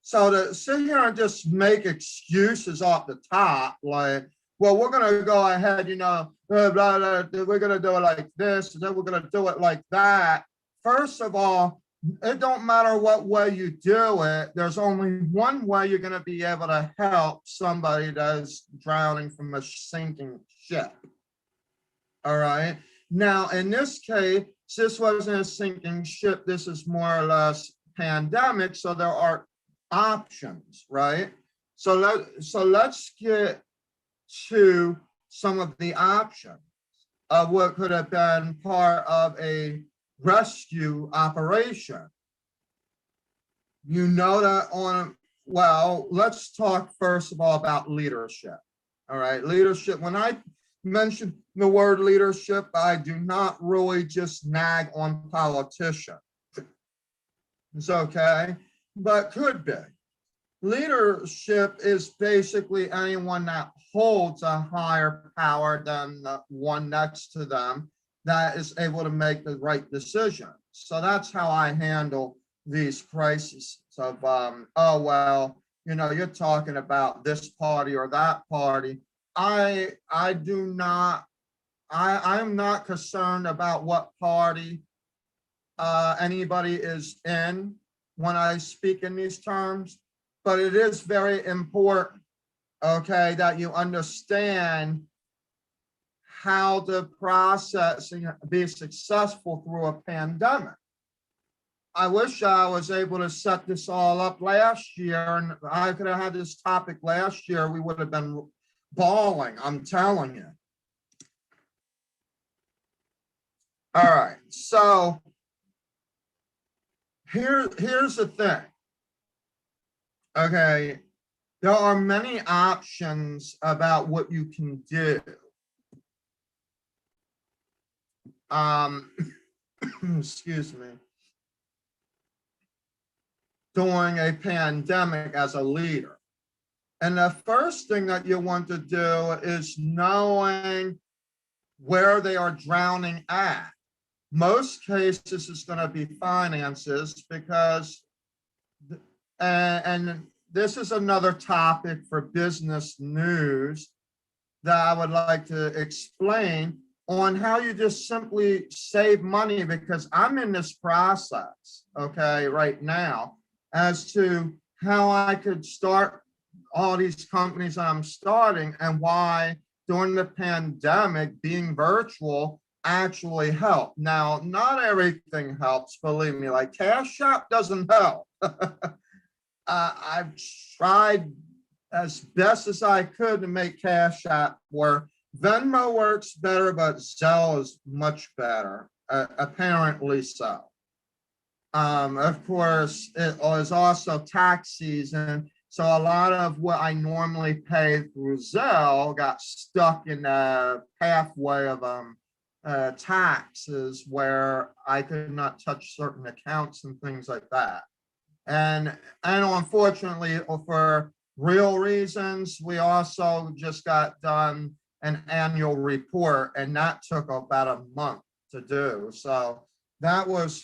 So to sit here and just make excuses off the top, like, well, we're going to go ahead, we're going to do it like this, and then we're going to do it like that. First of all, it don't matter what way you do it. There's only one way you're going to be able to help somebody that's drowning from a sinking ship. All right. Now, in this case, this wasn't a sinking ship. This is more or less pandemic. So there are options, right? So let's get to some of the options of what could have been part of a rescue operation. You know that let's talk first of all about leadership. All right, leadership. When I mention the word leadership, I do not really just nag on politicians. It's okay, but could be. Leadership is basically anyone that holds a higher power than the one next to them that is able to make the right decision. So that's how I handle these crises of, you're talking about this party or that party. I am not concerned about what party anybody is in when I speak in these terms, but it is very important, okay, that you understand how to process and be successful through a pandemic. I wish I was able to set this all up last year, and I could have had this topic last year. We would have been bawling, I'm telling you. All right. So here's the thing. Okay. There are many options about what you can do. Um, excuse me. During a pandemic as a leader. And the first thing that you want to do is knowing where they are drowning at. Most cases it's going to be finances because, and this is another topic for business news that I would like to explain on how you just simply save money, because I'm in this process, okay, right now, as to how I could start all these companies that I'm starting and why during the pandemic being virtual actually helped. Now, not everything helps, believe me, like Cash App doesn't help. I've tried as best as I could to make Cash App work. Venmo works better, but Zelle is much better, apparently so. Of course, it is also tax season, so a lot of what I normally pay through Zelle got stuck in the pathway of taxes where I could not touch certain accounts and things like that. And unfortunately, for real reasons, we also just got done an annual report, and that took about a month to do. So that was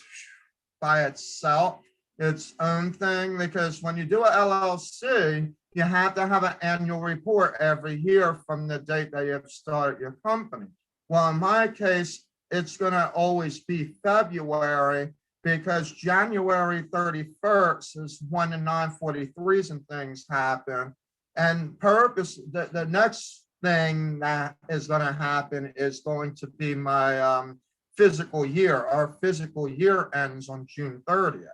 by itself its own thing, because when you do a LLC, you have to have an annual report every year from the date that you have started your company. Well, in my case, it's going to always be February, because January 31st is when the 943s and things happen. And the next thing that is going to happen is going to be my physical year. Our physical year ends on June 30th.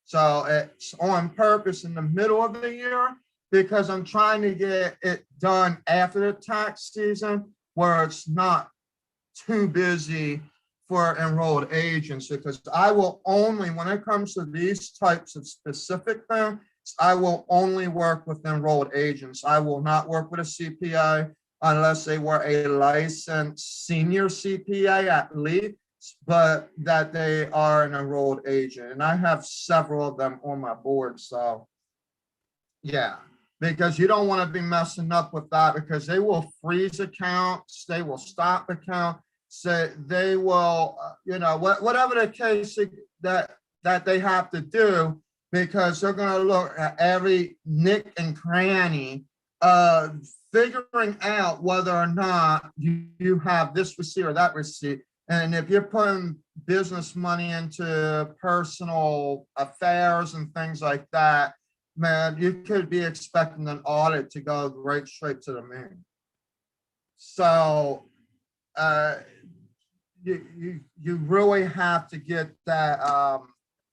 So it's on purpose in the middle of the year, because I'm trying to get it done after the tax season where it's not too busy for enrolled agents, because I will only, when it comes to these types of specific things, I will only work with enrolled agents. I will not work with a CPA unless they were a licensed senior CPA at least, but that they are an enrolled agent. And I have several of them on my board. So yeah, because you don't want to be messing up with that, because they will freeze accounts, they will stop accounts. So they will, whatever the case that they have to do, because they're going to look at every nick and cranny, figuring out whether or not you have this receipt or that receipt. And if you're putting business money into personal affairs and things like that, man, you could be expecting an audit to go right straight to the moon. So you really have to get that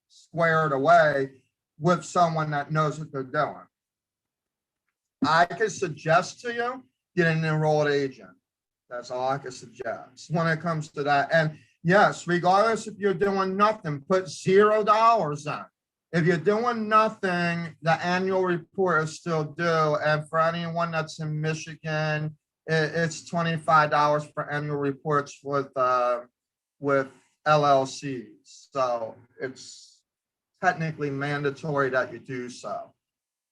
squared away with someone that knows what they're doing. I could suggest to you, get an enrolled agent. That's all I could suggest when it comes to that. And yes, regardless if you're doing nothing, put $0 in. If you're doing nothing, the annual report is still due. And for anyone that's in Michigan, it's $25 for annual reports with LLCs. So it's technically mandatory that you do so.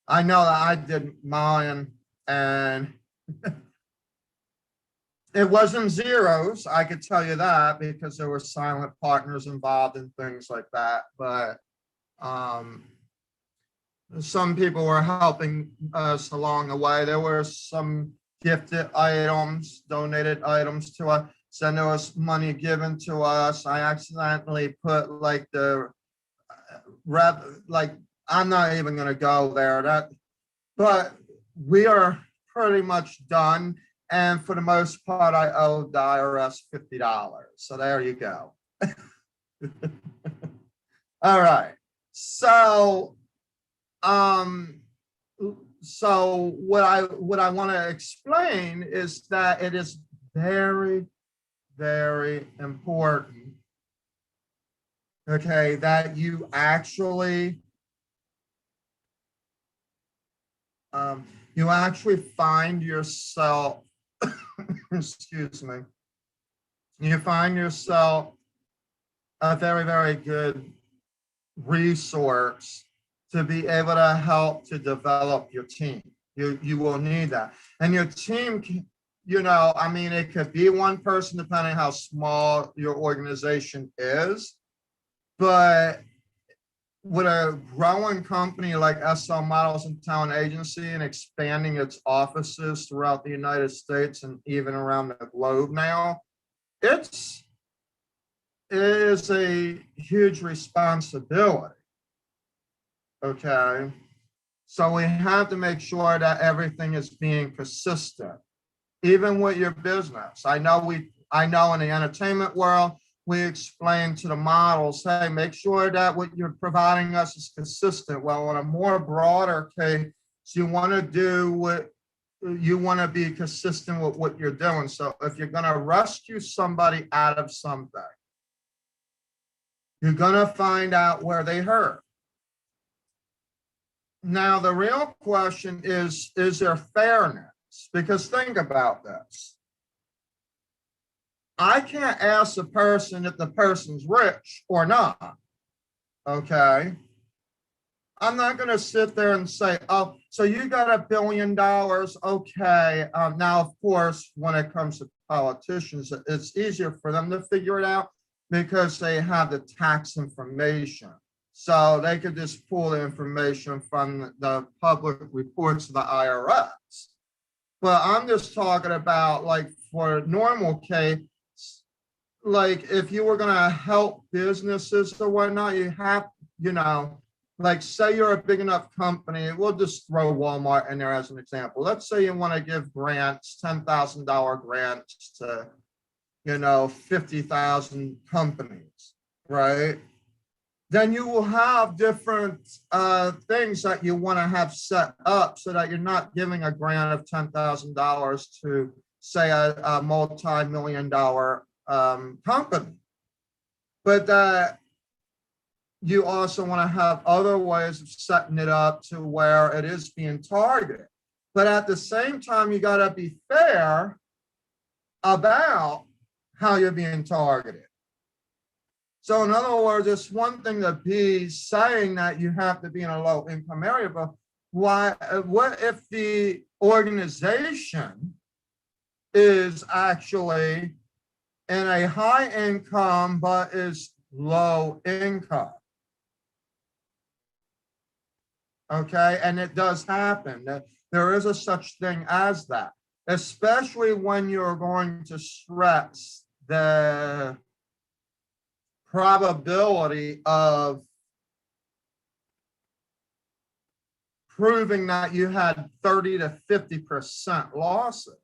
I know that I did mine, and it wasn't zeros, I could tell you that, because there were silent partners involved and things like that. But some people were helping us along the way. There were some gifted items, donated items to us. So there was money given to us. I accidentally put like I'm not even going to go there. But we are pretty much done. And for the most part, I owe the IRS $50. So there you go. All right. So what I want to explain is that it is very, very important okay, that you actually find yourself, excuse me, you find yourself a very, very good resource to be able to help to develop your team. You will need that. And your team, I mean, it could be one person depending how small your organization is, but with a growing company like SL Models and Talent Agency and expanding its offices throughout the United States and even around the globe now, it is a huge responsibility. Okay. So we have to make sure that everything is being consistent, even with your business. I know in the entertainment world, we explain to the models, hey, make sure that what you're providing us is consistent. Well, on a more broader case, you want to be consistent with what you're doing. So if you're going to rescue somebody out of something, you're going to find out where they hurt. Now, the real question is there fairness? Because think about this. I can't ask a person if the person's rich or not, okay? I'm not going to sit there and say, oh, so you got $1 billion, okay. Now, of course, when it comes to politicians, it's easier for them to figure it out because they have the tax information. So they could just pull the information from the public reports of the IRS. But I'm just talking about, like, for a normal case, like if you were going to help businesses or whatnot, you have, like say you're a big enough company, we'll just throw Walmart in there as an example. Let's say you want to give grants, $10,000 grants to, 50,000 companies, right? Then you will have different things that you want to have set up so that you're not giving a grant of $10,000 to, say, a multi-million-dollar company. But you also want to have other ways of setting it up to where it is being targeted. But at the same time, you got to be fair about how you're being targeted. So in other words, it's one thing to be saying that you have to be in a low income area, but what if the organization is actually in a high income but is low income? Okay, and it does happen. There is a such thing as that, especially when you're going to stress the probability of proving that you had 30 to 50% losses.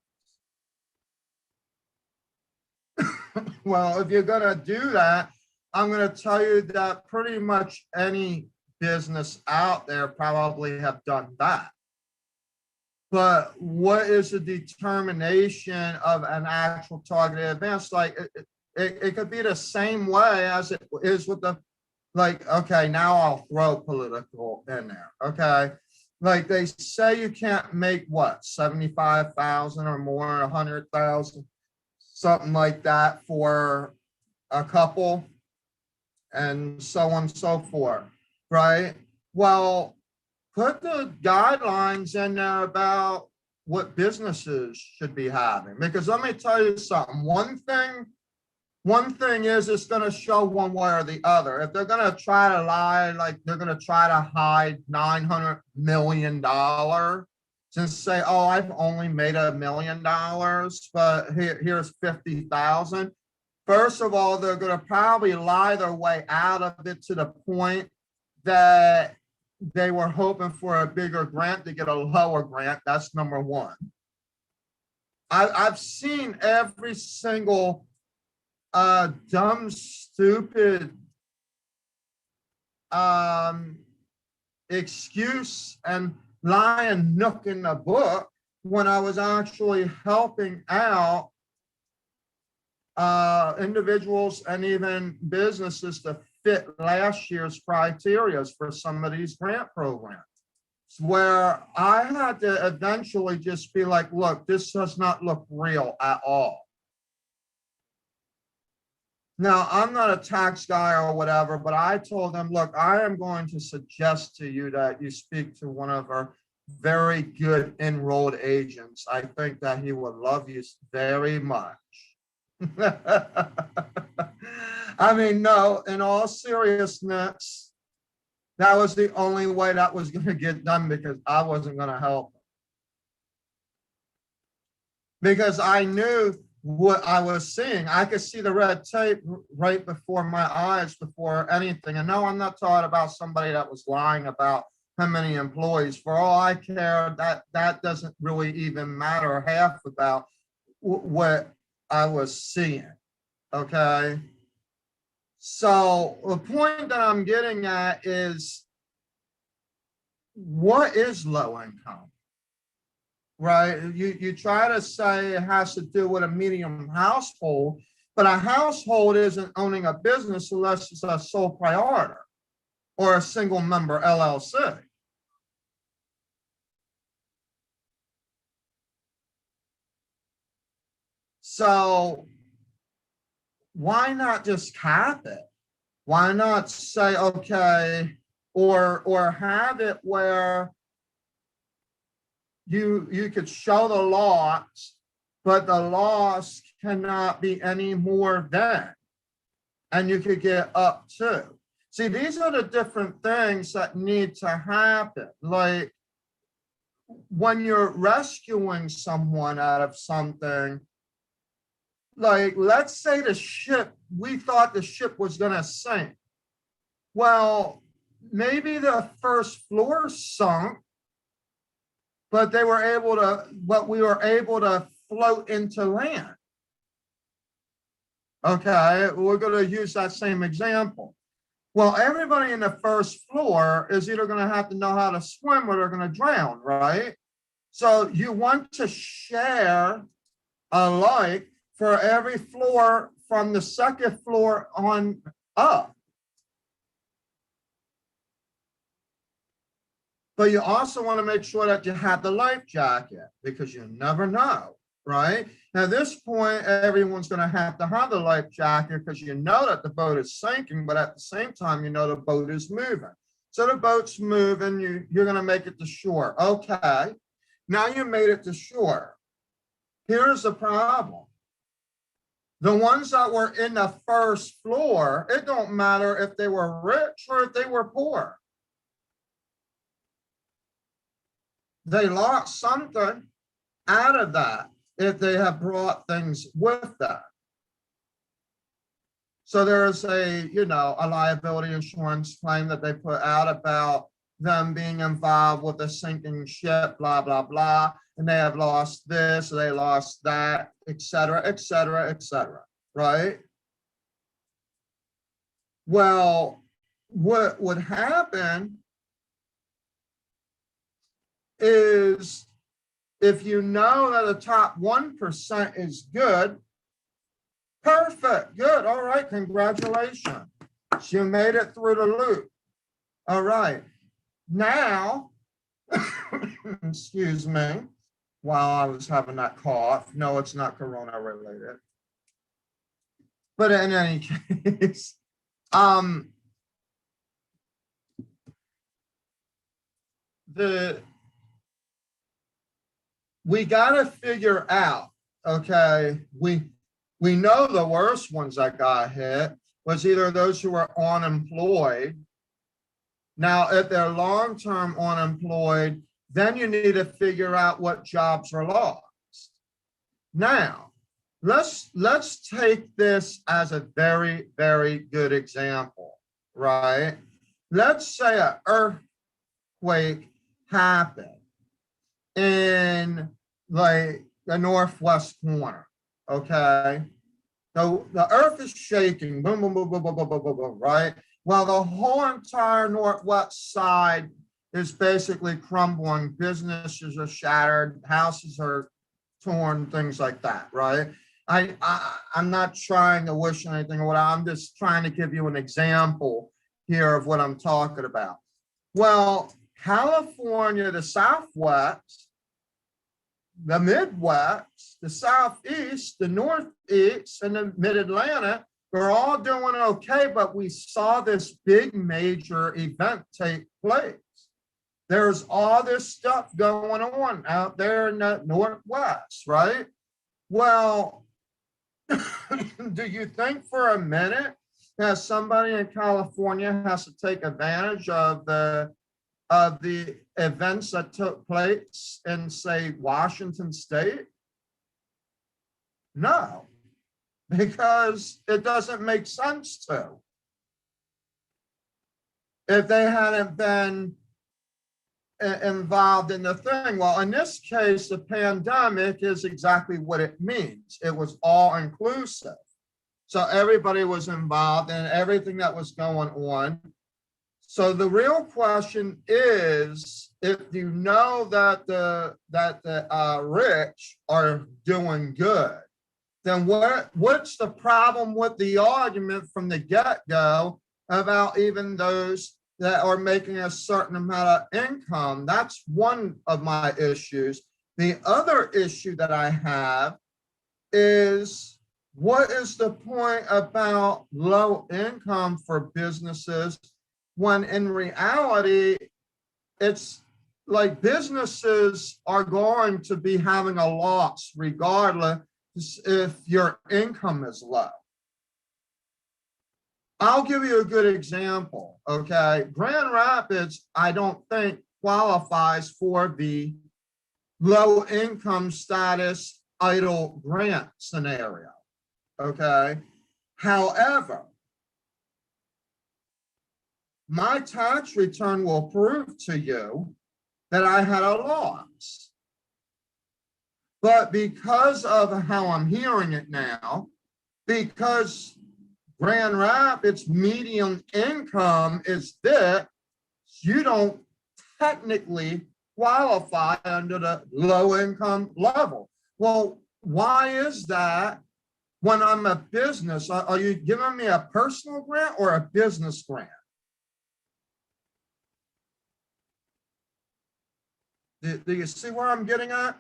Well, if you're going to do that, I'm going to tell you that pretty much any business out there probably have done that. But what is the determination of an actual targeted advance? Like it could be the same way as it is with the, like, okay, now I'll throw political in there. Okay. Like they say you can't make what, 75,000 or more, 100,000, something like that for a couple and so on and so forth. Right. Well, put the guidelines in there about what businesses should be having, because let me tell you something. One thing is it's going to show one way or the other. If they're going to try to lie, like they're going to try to hide $900 million and say, oh, I've only made $1 million, but here's 50,000. First of all, they're going to probably lie their way out of it to the point that they were hoping for a bigger grant to get a lower grant. That's number one. I've seen every single dumb, stupid excuse and lying nook in the book when I was actually helping out individuals and even businesses to fit last year's criteria for some of these grant programs, where I had to eventually just be like, look, this does not look real at all. Now, I'm not a tax guy or whatever, but I told them, look, I am going to suggest to you that you speak to one of our very good enrolled agents. I think that he would love you very much. I mean, no, in all seriousness, that was the only way that was going to get done, because I wasn't going to help him. Because I knew what I was seeing. I could see the red tape right before my eyes before anything. And no, I'm not talking about somebody that was lying about how many employees. For all I care, that doesn't really even matter half about what I was seeing. Okay. So the point that I'm getting at is, what is low income? Right? You try to say it has to do with a medium household, but a household isn't owning a business unless it's a sole proprietor or a single member LLC. So why not just cap it? Why not say, okay, or have it where you could show the loss, but the loss cannot be any more than, and you could get up to. See, these are the different things that need to happen. Like when you're rescuing someone out of something, like let's say the ship, we thought the ship was going to sink. Well, maybe the first floor sunk, but we were able to float into land. Okay, we're going to use that same example. Well, everybody in the first floor is either going to have to know how to swim or they're going to drown, right? So you want to share alike for every floor from the second floor on up. But you also want to make sure that you have the life jacket, because you never know, right? Now, at this point, everyone's going to have the life jacket, because you know that the boat is sinking, but at the same time, you know the boat is moving. So the boat's moving, you're going to make it to shore. Okay, now you made it to shore. Here's the problem. The ones that were in the first floor, it don't matter if they were rich or if they were poor. They lost something out of that if they have brought things with that. So there's a liability insurance claim that they put out about them being involved with a sinking ship, blah, blah, blah, and they have lost this, they lost that, et cetera, et cetera, et cetera, right? Well, what would happen is, if you know that the top 1% is good, perfect, good, all right, congratulations. You made it through the loop. All right, now, excuse me, while I was having that cough. No, it's not corona related. But in any case, we got to figure out, okay, we know the worst ones that got hit was either those who were unemployed. Now, if they're long-term unemployed, then you need to figure out what jobs are lost. Now, let's take this as a very, very good example, right? Let's say an earthquake happened in like the northwest corner, okay? So the earth is shaking, boom, boom, boom, boom, boom, boom, boom, boom, boom, right? Well, the whole entire northwest side is basically crumbling. Businesses are shattered, houses are torn, things like that, right? I'm not trying to wish anything or what. I'm just trying to give you an example here of what I'm talking about. Well, California, the Southwest, the Midwest, the Southeast, the Northeast, and the Mid-Atlantic are all doing okay, but we saw this big major event take place. There's all this stuff going on out there in the Northwest, right? Well, do you think for a minute that somebody in California has to take advantage of the events that took place in, say, Washington State? No, because it doesn't make sense to. If they hadn't been involved in the thing. Well, in this case, the pandemic is exactly what it means. It was all inclusive. So everybody was involved in everything that was going on. So the real question is, if you know that the rich are doing good, then what's the problem with the argument from the get-go about even those that are making a certain amount of income? That's one of my issues. The other issue that I have is, what is the point about low income for businesses when in reality, it's like businesses are going to be having a loss regardless if your income is low. I'll give you a good example, okay? Grand Rapids, I don't think qualifies for the low income status EIDL grant scenario, okay? However, my tax return will prove to you that I had a loss. But because of how I'm hearing it now, because Grand Rapids median income is this, you don't technically qualify under the low income level. Well, why is that when I'm a business? Are you giving me a personal grant or a business grant? Do you see where I'm getting at?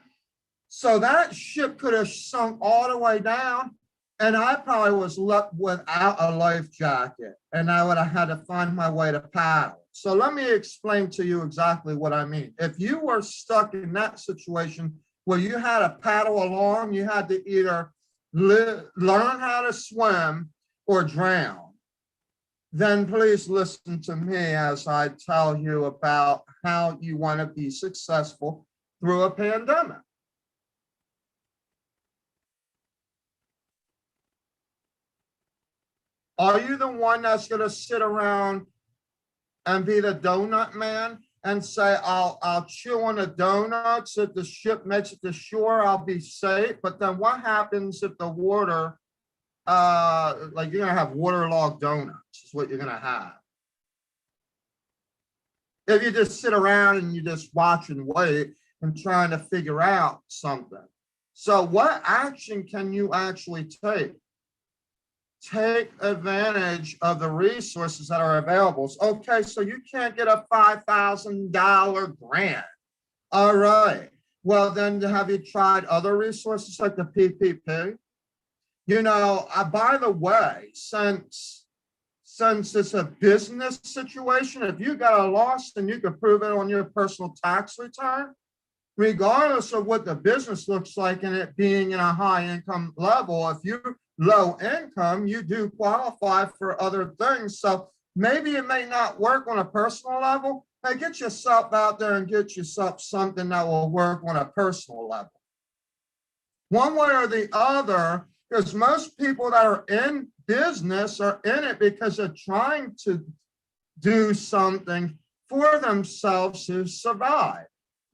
So that ship could have sunk all the way down, and I probably was left without a life jacket, and I would have had to find my way to paddle. So let me explain to you exactly what I mean. If you were stuck in that situation where you had to paddle along, you had to either learn how to swim or drown, then please listen to me as I tell you about how you want to be successful through a pandemic. Are you the one that's going to sit around and be the donut man and say, I'll chew on the donuts, if the ship makes it to shore, I'll be safe? But then what happens if the water, like you're going to have waterlogged donuts is what you're going to have. If you just sit around and you just watch and wait and trying to figure out something. So what action can you actually take? Take advantage of the resources that are available. Okay, so you can't get a $5,000 grant. All right. Well, then have you tried other resources like the PPP? You know, by the way, since it's a business situation, if you got a loss, then you can prove it on your personal tax return, regardless of what the business looks like and it being in a high income level. If you're low income, you do qualify for other things. So maybe it may not work on a personal level. Hey, get yourself out there and get yourself something that will work on a personal level. One way or the other, because most people that are in business are in it because they're trying to do something for themselves to survive.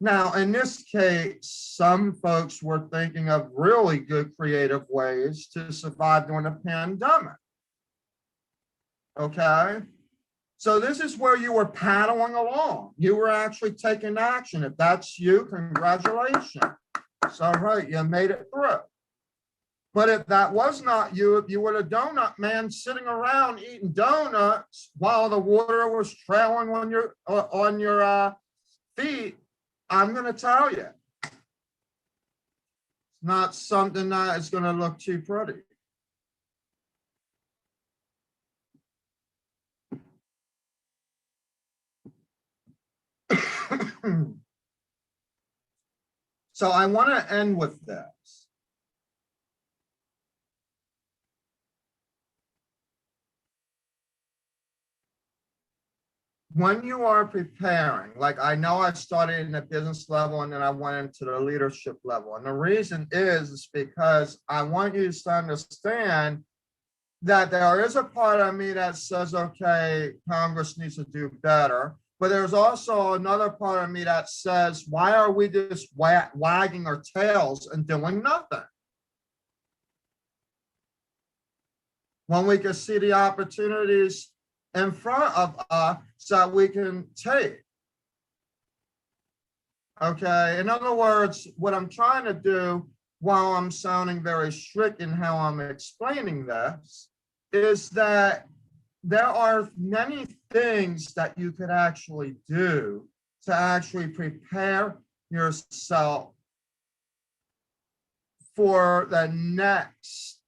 Now, in this case, some folks were thinking of really good creative ways to survive during the pandemic. Okay? So this is where you were paddling along. You were actually taking action. If that's you, congratulations. It's all right, you made it through. But if that was not you, if you were a donut man sitting around eating donuts while the water was trailing on your feet, I'm going to tell you, it's not something that is going to look too pretty. So I want to end with this. When you are preparing, like I know I started in the business level and then I went into the leadership level. And the reason is because I want you to understand that there is a part of me that says, okay, Congress needs to do better. But there's also another part of me that says, why are we just wagging our tails and doing nothing? When we can see the opportunities in front of us that we can take. Okay, in other words, what I'm trying to do, while I'm sounding very strict in how I'm explaining this, is that there are many things that you could actually do to actually prepare yourself for the next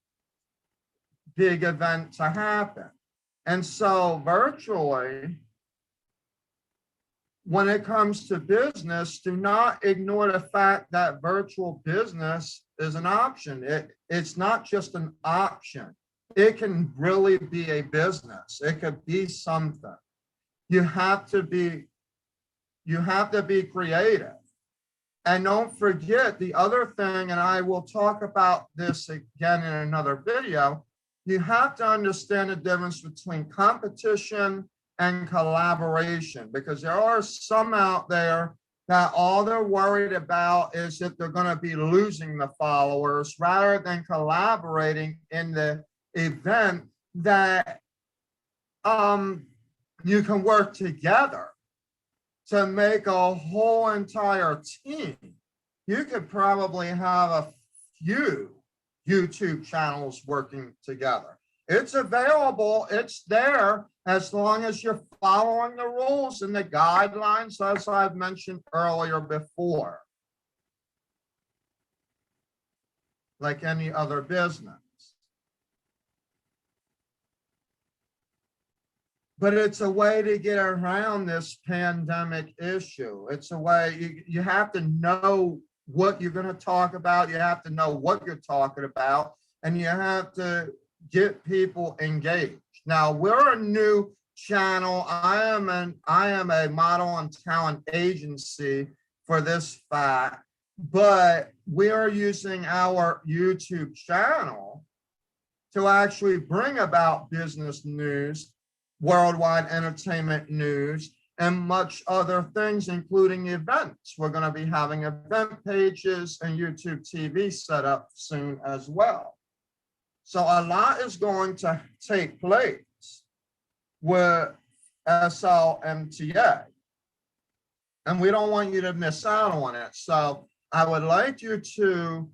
big event to happen. And so virtually, when it comes to business, do not ignore the fact that virtual business is an option. It's not just an option. It can really be a business. It could be something. You have to be creative. And don't forget the other thing, and I will talk about this again in another video, you have to understand the difference between competition and collaboration, because there are some out there that all they're worried about is if they're going to be losing the followers rather than collaborating in the event that you can work together to make a whole entire team. You could probably have a few YouTube channels working together. It's available, it's there, as long as you're following the rules and the guidelines, as I've mentioned earlier before, like any other business. But it's a way to get around this pandemic issue. It's a way, you have to know what you're going to talk about. You have to know what you're talking about, and you have to get people engaged. Now, we're a new channel. I am a model and talent agency for this fact, but we are using our YouTube channel to actually bring about business news, worldwide entertainment news, and much other things, including events. We're going to be having event pages and YouTube TV set up soon as well. So a lot is going to take place with SLMTA, and we don't want you to miss out on it. So I would like you to,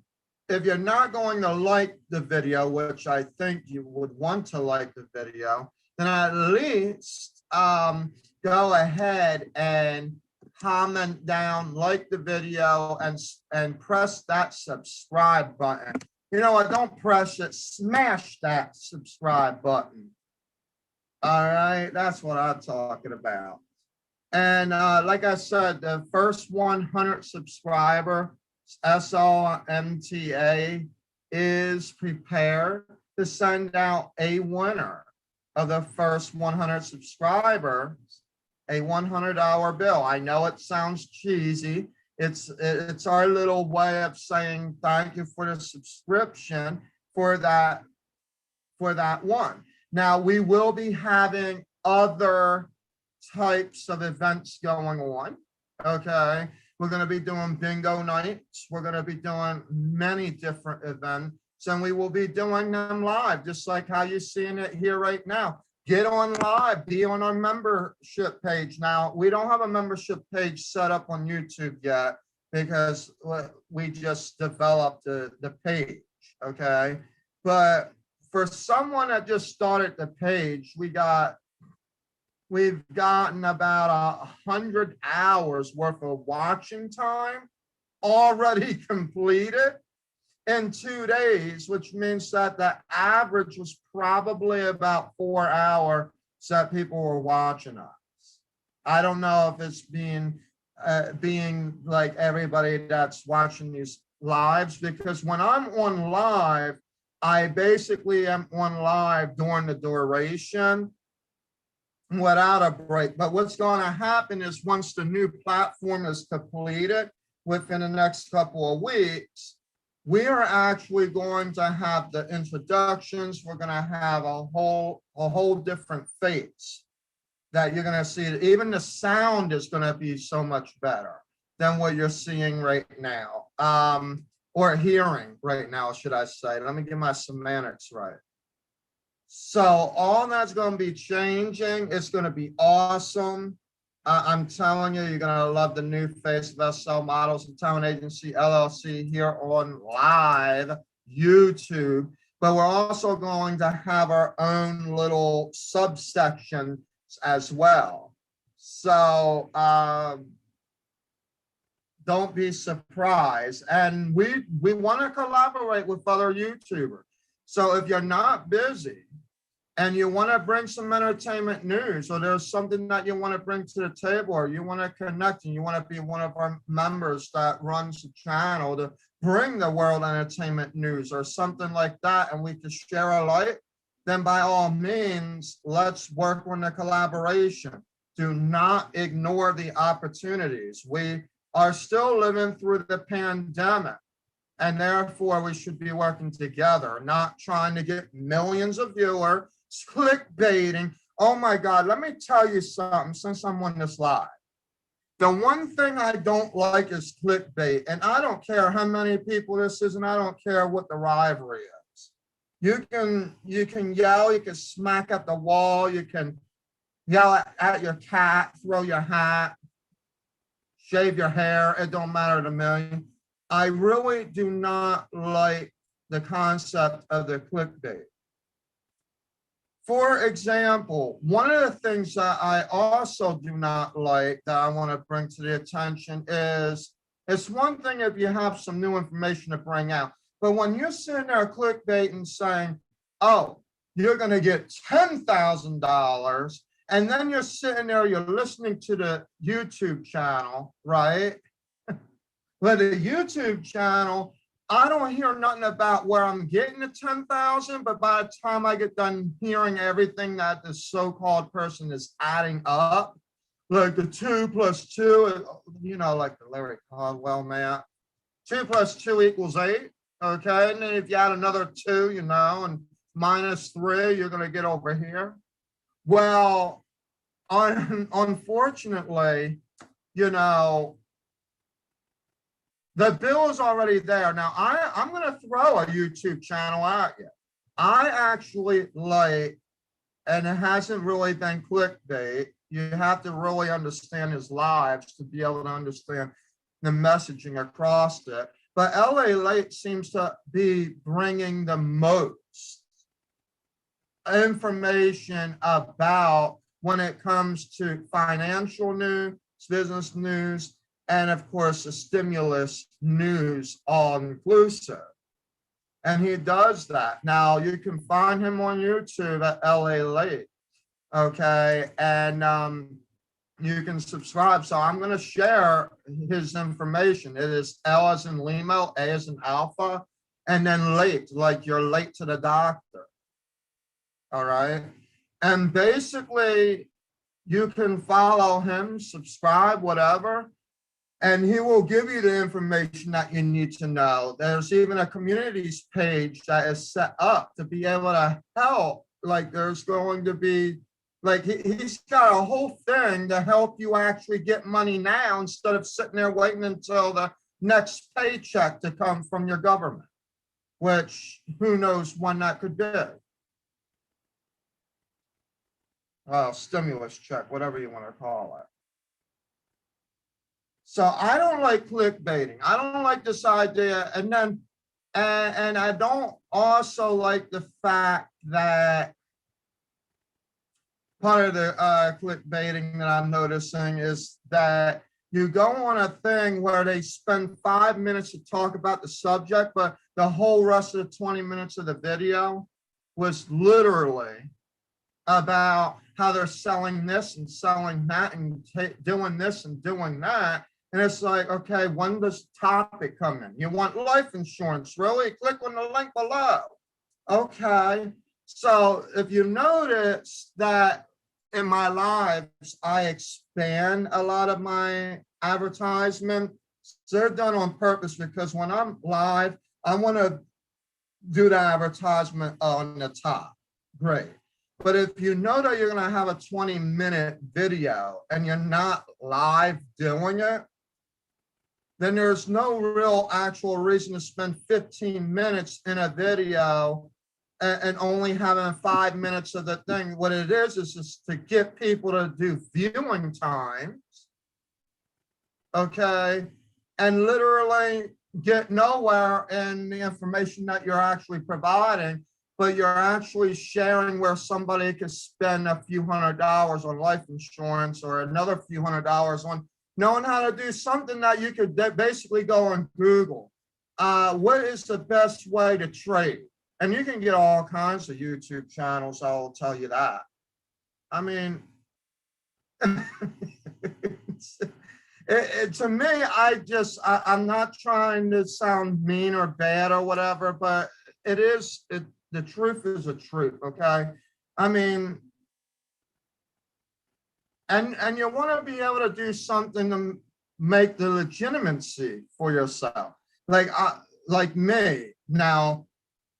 if you're not going to like the video, which I think you would want to like the video, then at least go ahead and comment down, like the video, and press that subscribe button. You know what? Don't press it. Smash that subscribe button. All right, that's what I'm talking about. And like I said, the first 100 subscriber, SLMTA, is prepared to send out a winner of the first 100 subscribers a $100 bill. I know it sounds cheesy. It's our little way of saying thank you for the subscription for that one. Now, we will be having other types of events going on. Okay, we're going to be doing bingo nights. We're going to be doing many different events, and we will be doing them live, just like how you're seeing it here right now. Get on live, be on our membership page. Now, we don't have a membership page set up on YouTube yet because we just developed the page. okay? But for someone that just started the page, we've gotten about 100 hours worth of watching time already completed in 2 days, which means that the average was probably about 4 hours that people were watching us. I don't know if it's being like everybody that's watching these lives, because when I'm on live, I basically am on live during the duration without a break. But what's going to happen is once the new platform is completed within the next couple of weeks, we are actually going to have the introductions. We're going to have a whole different face that you're going to see. Even the sound is going to be so much better than what you're seeing right now, or hearing right now, should I say. Let me get my semantics right. So all that's going to be changing. It's going to be awesome. I'm telling you, you're going to love the new face of SL Models and Talent Agency LLC here on live YouTube. But we're also going to have our own little subsection as well. So don't be surprised. And we want to collaborate with other YouTubers. So if you're not busy and you want to bring some entertainment news, or there's something that you want to bring to the table, or you want to connect and you want to be one of our members that runs the channel to bring the world entertainment news or something like that, and we can share a light, then by all means, let's work on the collaboration. Do not ignore the opportunities. We are still living through the pandemic, and therefore we should be working together, not trying to get millions of viewers, clickbaiting. Oh my God, let me tell you something since I'm on this live. The one thing I don't like is clickbait, and I don't care how many people this is, and I don't care what the rivalry is. You can yell, you can smack at the wall, you can yell at your cat, throw your hat, shave your hair, it don't matter to me. I really do not like the concept of the clickbait. For example, one of the things that I also do not like that I want to bring to the attention is, it's one thing if you have some new information to bring out, but when you're sitting there clickbaiting saying, oh, you're going to get $10,000, and then you're sitting there, you're listening to the YouTube channel, right? But the YouTube channel, I don't hear nothing about where I'm getting the 10,000, but by the time I get done hearing everything that this so-called person is adding up, like the 2 + 2, you know, like the Larry Caldwell man, 2 + 2 = 8, okay? And then if you add another 2, you know, and -3, you're gonna get over here. Well, unfortunately, you know, the bill is already there. Now, I'm going to throw a YouTube channel at you. I actually like, and it hasn't really been clickbait. You have to really understand his lives to be able to understand the messaging across it. But LA Late seems to be bringing the most information about when it comes to financial news, business news, and of course, the stimulus news all inclusive. And he does that. Now, you can find him on YouTube at LA Late, okay? And you can subscribe. So I'm going to share his information. It is L as in Lima, A as in Alpha, and then late, like you're late to the doctor, all right? And basically, you can follow him, subscribe, whatever, and he will give you the information that you need to know. There's even a communities page that is set up to be able to help. Like there's going to be, like he's got a whole thing to help you actually get money now instead of sitting there waiting until the next paycheck to come from your government, which who knows when that could be. Stimulus check, whatever you want to call it. So I don't like clickbaiting. I don't like this idea. And then And I don't also like the fact that part of the clickbaiting that I'm noticing is that you go on a thing where they spend 5 minutes to talk about the subject, but the whole rest of the 20 minutes of the video was literally about how they're selling this and selling that and doing this and doing that. And it's like, okay, when does topic come in? You want life insurance, really? Click on the link below. Okay. So if you notice that in my lives, I expand a lot of my advertisement. They're done on purpose because when I'm live, I want to do the advertisement on the top. Great. But if you know that you're going to have a 20-minute video and you're not live doing it, then there's no real actual reason to spend 15 minutes in a video and only having 5 minutes of the thing. What it is just to get people to do viewing times, okay, and literally get nowhere in the information that you're actually providing, but you're actually sharing where somebody could spend a few $100s on life insurance or another few $100s on knowing how to do something that you could basically go on Google. What is the best way to trade? And you can get all kinds of YouTube channels, I'll tell you that. I mean, to me, I'm not trying to sound mean or bad or whatever, but the truth is the truth, okay? I mean, and you want to be able to do something to make the legitimacy for yourself. Like me, now,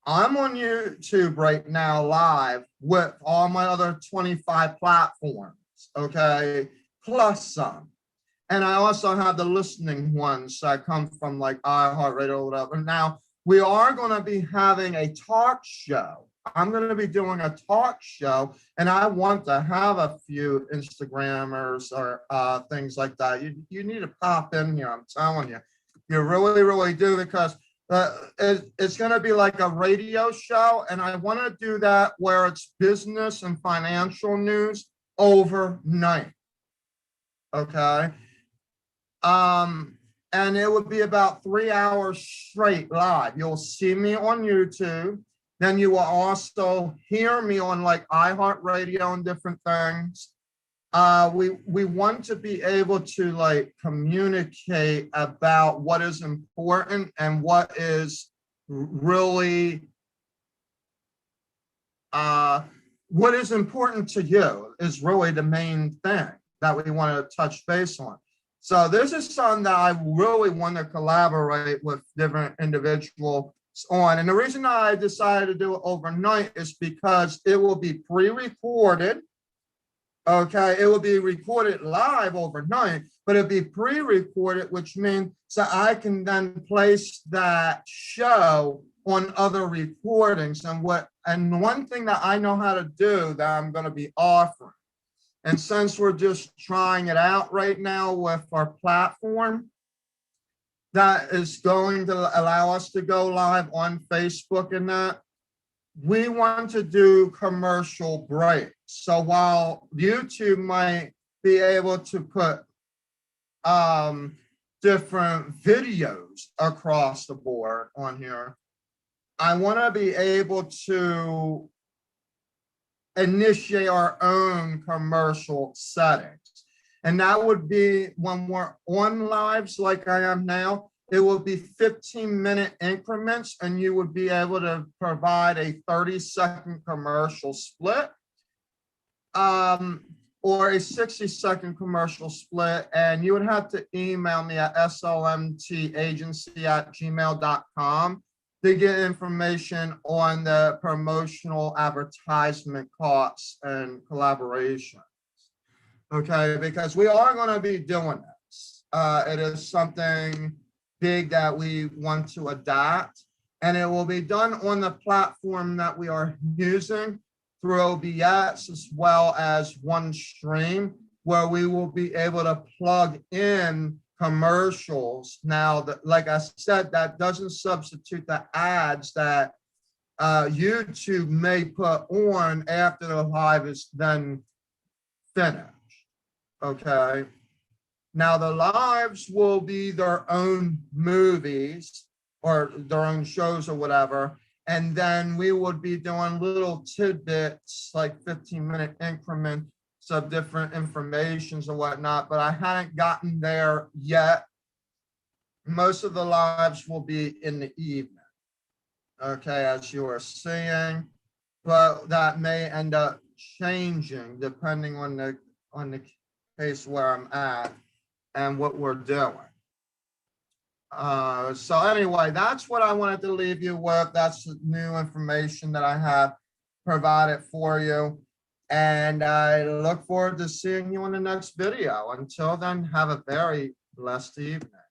I'm on YouTube right now live with all my other 25 platforms, okay, plus some. And I also have the listening ones that come from like iHeartRadio or whatever. Now, we are going to be having a talk show. I'm going to be doing a talk show, and I want to have a few Instagrammers or things like that. You need to pop in here, I'm telling you. You really, really do, because it's going to be like a radio show, and I want to do that where it's business and financial news overnight, okay? And it would be about 3 hours straight live. You'll see me on YouTube. Then you will also hear me on like iHeartRadio and different things. We want to be able to like communicate about what is important and what is really what is important to you is really the main thing that we want to touch base on. So this is something that I really want to collaborate with different individuals on. And the reason I decided to do it overnight is because it will be pre-recorded. Okay, it will be recorded live overnight, but it'll be pre-recorded, which means that I can then place that show on other recordings. And one thing that I know how to do that I'm going to be offering, and since we're just trying it out right now with our platform, that is going to allow us to go live on Facebook and that, we want to do commercial breaks. So while YouTube might be able to put different videos across the board on here, I want to be able to initiate our own commercial settings. And that would be when we're on lives like I am now, it will be 15-minute increments, and you would be able to provide a 30-second commercial split or a 60-second commercial split. And you would have to email me at slmtagency@gmail.com to get information on the promotional advertisement costs and collaborations. Okay, because we are going to be doing this. It is something big that we want to adapt, and it will be done on the platform that we are using through OBS as well as OneStream, where we will be able to plug in commercials. Now, like I said, that doesn't substitute the ads that YouTube may put on after the live is then finished. Okay. Now, the lives will be their own movies or their own shows or whatever. And then we would be doing little tidbits, like 15-minute increments of different informations and whatnot, but I hadn't gotten there yet. Most of the lives will be in the evening, okay, as you are seeing, but that may end up changing depending on the case where I'm at and what we're doing. So anyway, that's what I wanted to leave you with. That's the new information that I have provided for you. And I look forward to seeing you in the next video. Until then, have a very blessed evening.